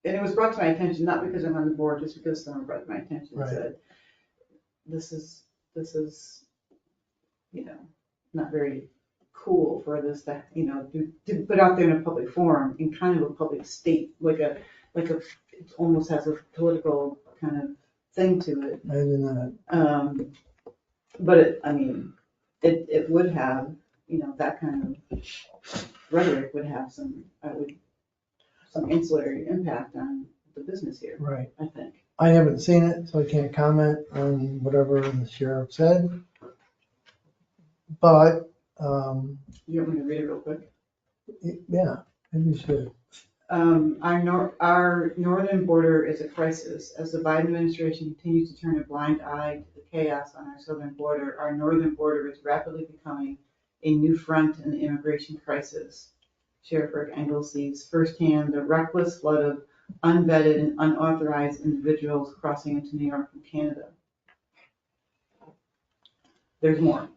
and it was brought to my attention, not because I'm on the board, just because someone brought it to my attention and Right. said, this is, you know, not very cool for this to, you know, to put out there in a public forum in kind of a public state, it almost has a political kind of thing to it. Imagine that. But it would have, you know, that kind of rhetoric would have some ancillary impact on the business here, Right. I think. I haven't seen it, so I can't comment on whatever the sheriff said. But, You want me to read it real quick? yeah, maybe you should. Our northern border is a crisis. As the Biden administration continues to turn a blind eye to the chaos on our southern border, our northern border is rapidly becoming a new front in the immigration crisis. Sheriff Rick Engel sees firsthand the reckless flood of unvetted and unauthorized individuals crossing into New York from Canada. There's more.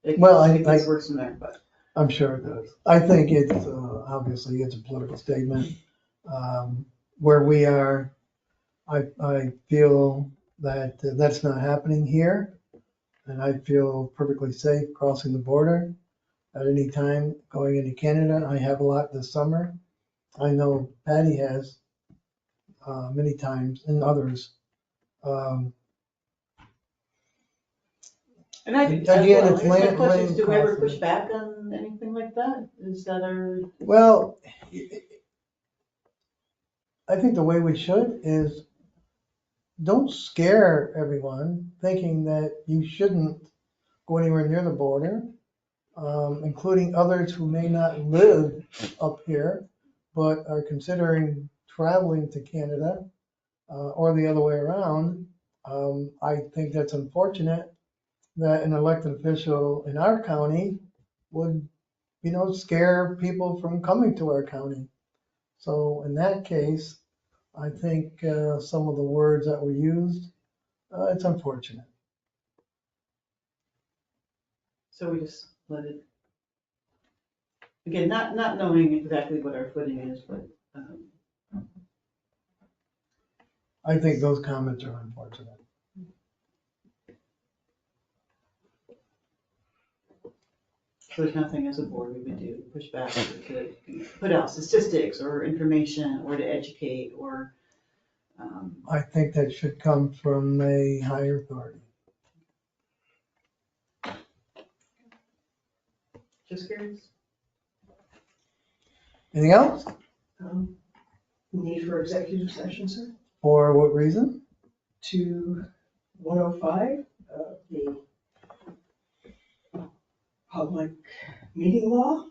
It gets worse from there, but. I'm sure it does. I think it's, obviously, it's a political statement. Where we are, I feel that that's not happening here. And I feel perfectly safe crossing the border at any time going into Canada. I have a lot this summer. I know Patty has many times, and others. And I think, Again, it's my land question is, do we ever crossing. push back on anything like that? Is that our? Well, I think the way we should is don't scare everyone thinking that you shouldn't go anywhere near the border, including others who may not live up here, but are considering traveling to Canada or the other way around. I think that's unfortunate that an elected official in our county would, you know, scare people from coming to our county. So in that case, I think some of the words that were used, it's unfortunate. So we just let it. Again, not knowing exactly what our footing is, but. I think those comments are unfortunate. So there's nothing as a board we would do, push back to put out statistics or information or to educate or. I think that should come from a higher authority. Just curious. Anything else? Need for executive session, sir? For what reason? To 105, the public meeting law,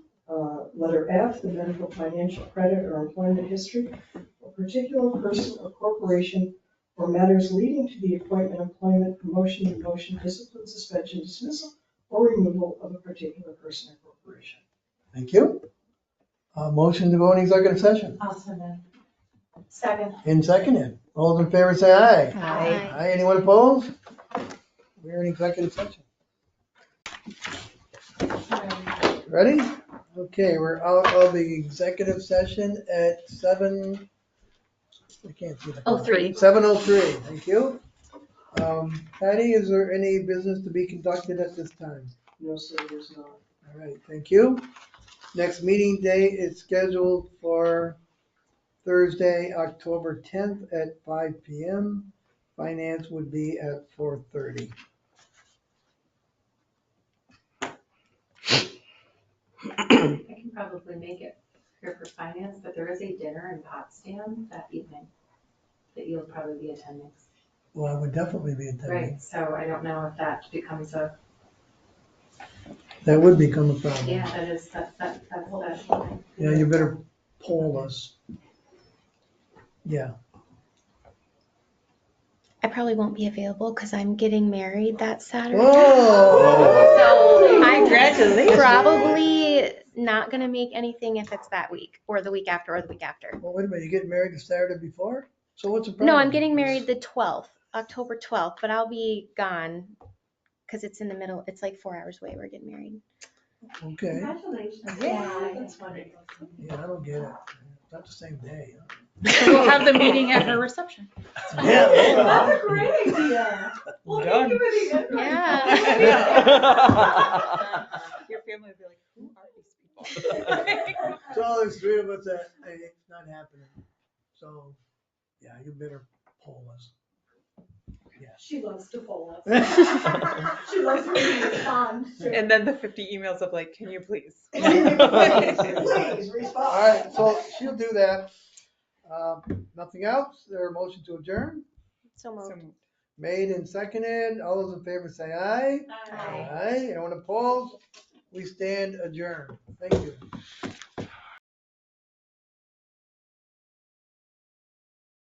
letter F, the medical, financial credit, or employment history of a particular person or corporation or matters leading to the appointment, employment, promotion, demotion, discipline, suspension, dismissal, or removal of a particular person or corporation. Thank you. Motion to go in executive session. Awesome. Second. In seconded. All those in favor say aye. Aye. Aye. Anyone opposed? We're in executive session. Ready? Okay, we're out of the executive session at 7. I can't see the. 03. 7:03. Thank you. Patty, is there any business to be conducted at this time? No, sir, there's not. All right, thank you. Next meeting date is scheduled for Thursday, October 10th at 5 p.m. Finance would be at 4:30. I can probably make it here for finance, but there is a dinner in Potsdam that evening that you'll probably be attending. Well, I would definitely be attending. Right, so I don't know if that becomes a, That would become a problem. yeah, that's. Yeah, you better poll us. Yeah. I probably won't be available because I'm getting married that Saturday. Oh! So I'm Congratulations. probably not gonna make anything if it's that week or the week after or the week after. Well, wait a minute, you getting married the Saturday before? So what's the problem? No, I'm getting married the 12th, October 12th, but I'll be gone because it's in the middle. It's like 4 hours away. We're getting married. Okay. Congratulations. Yeah, that's funny. Yeah, I don't get it. It's not the same day. Huh? We'll have the meeting at her reception. Yeah. That's a great idea. Well, thank you for the invite. Your family will be like, who are these people? So there's three of us that, hey, it's not happening. So, yeah, you better poll us. She loves to poll us. Yeah. She loves for me to respond. And then the 50 emails of like, can you please? Please respond. All right, so she'll do that. Nothing else? There a motion to adjourn? So moved. Made and seconded. All those in favor say aye. Aye. Aye. Anyone opposed? We stand adjourned. Thank you.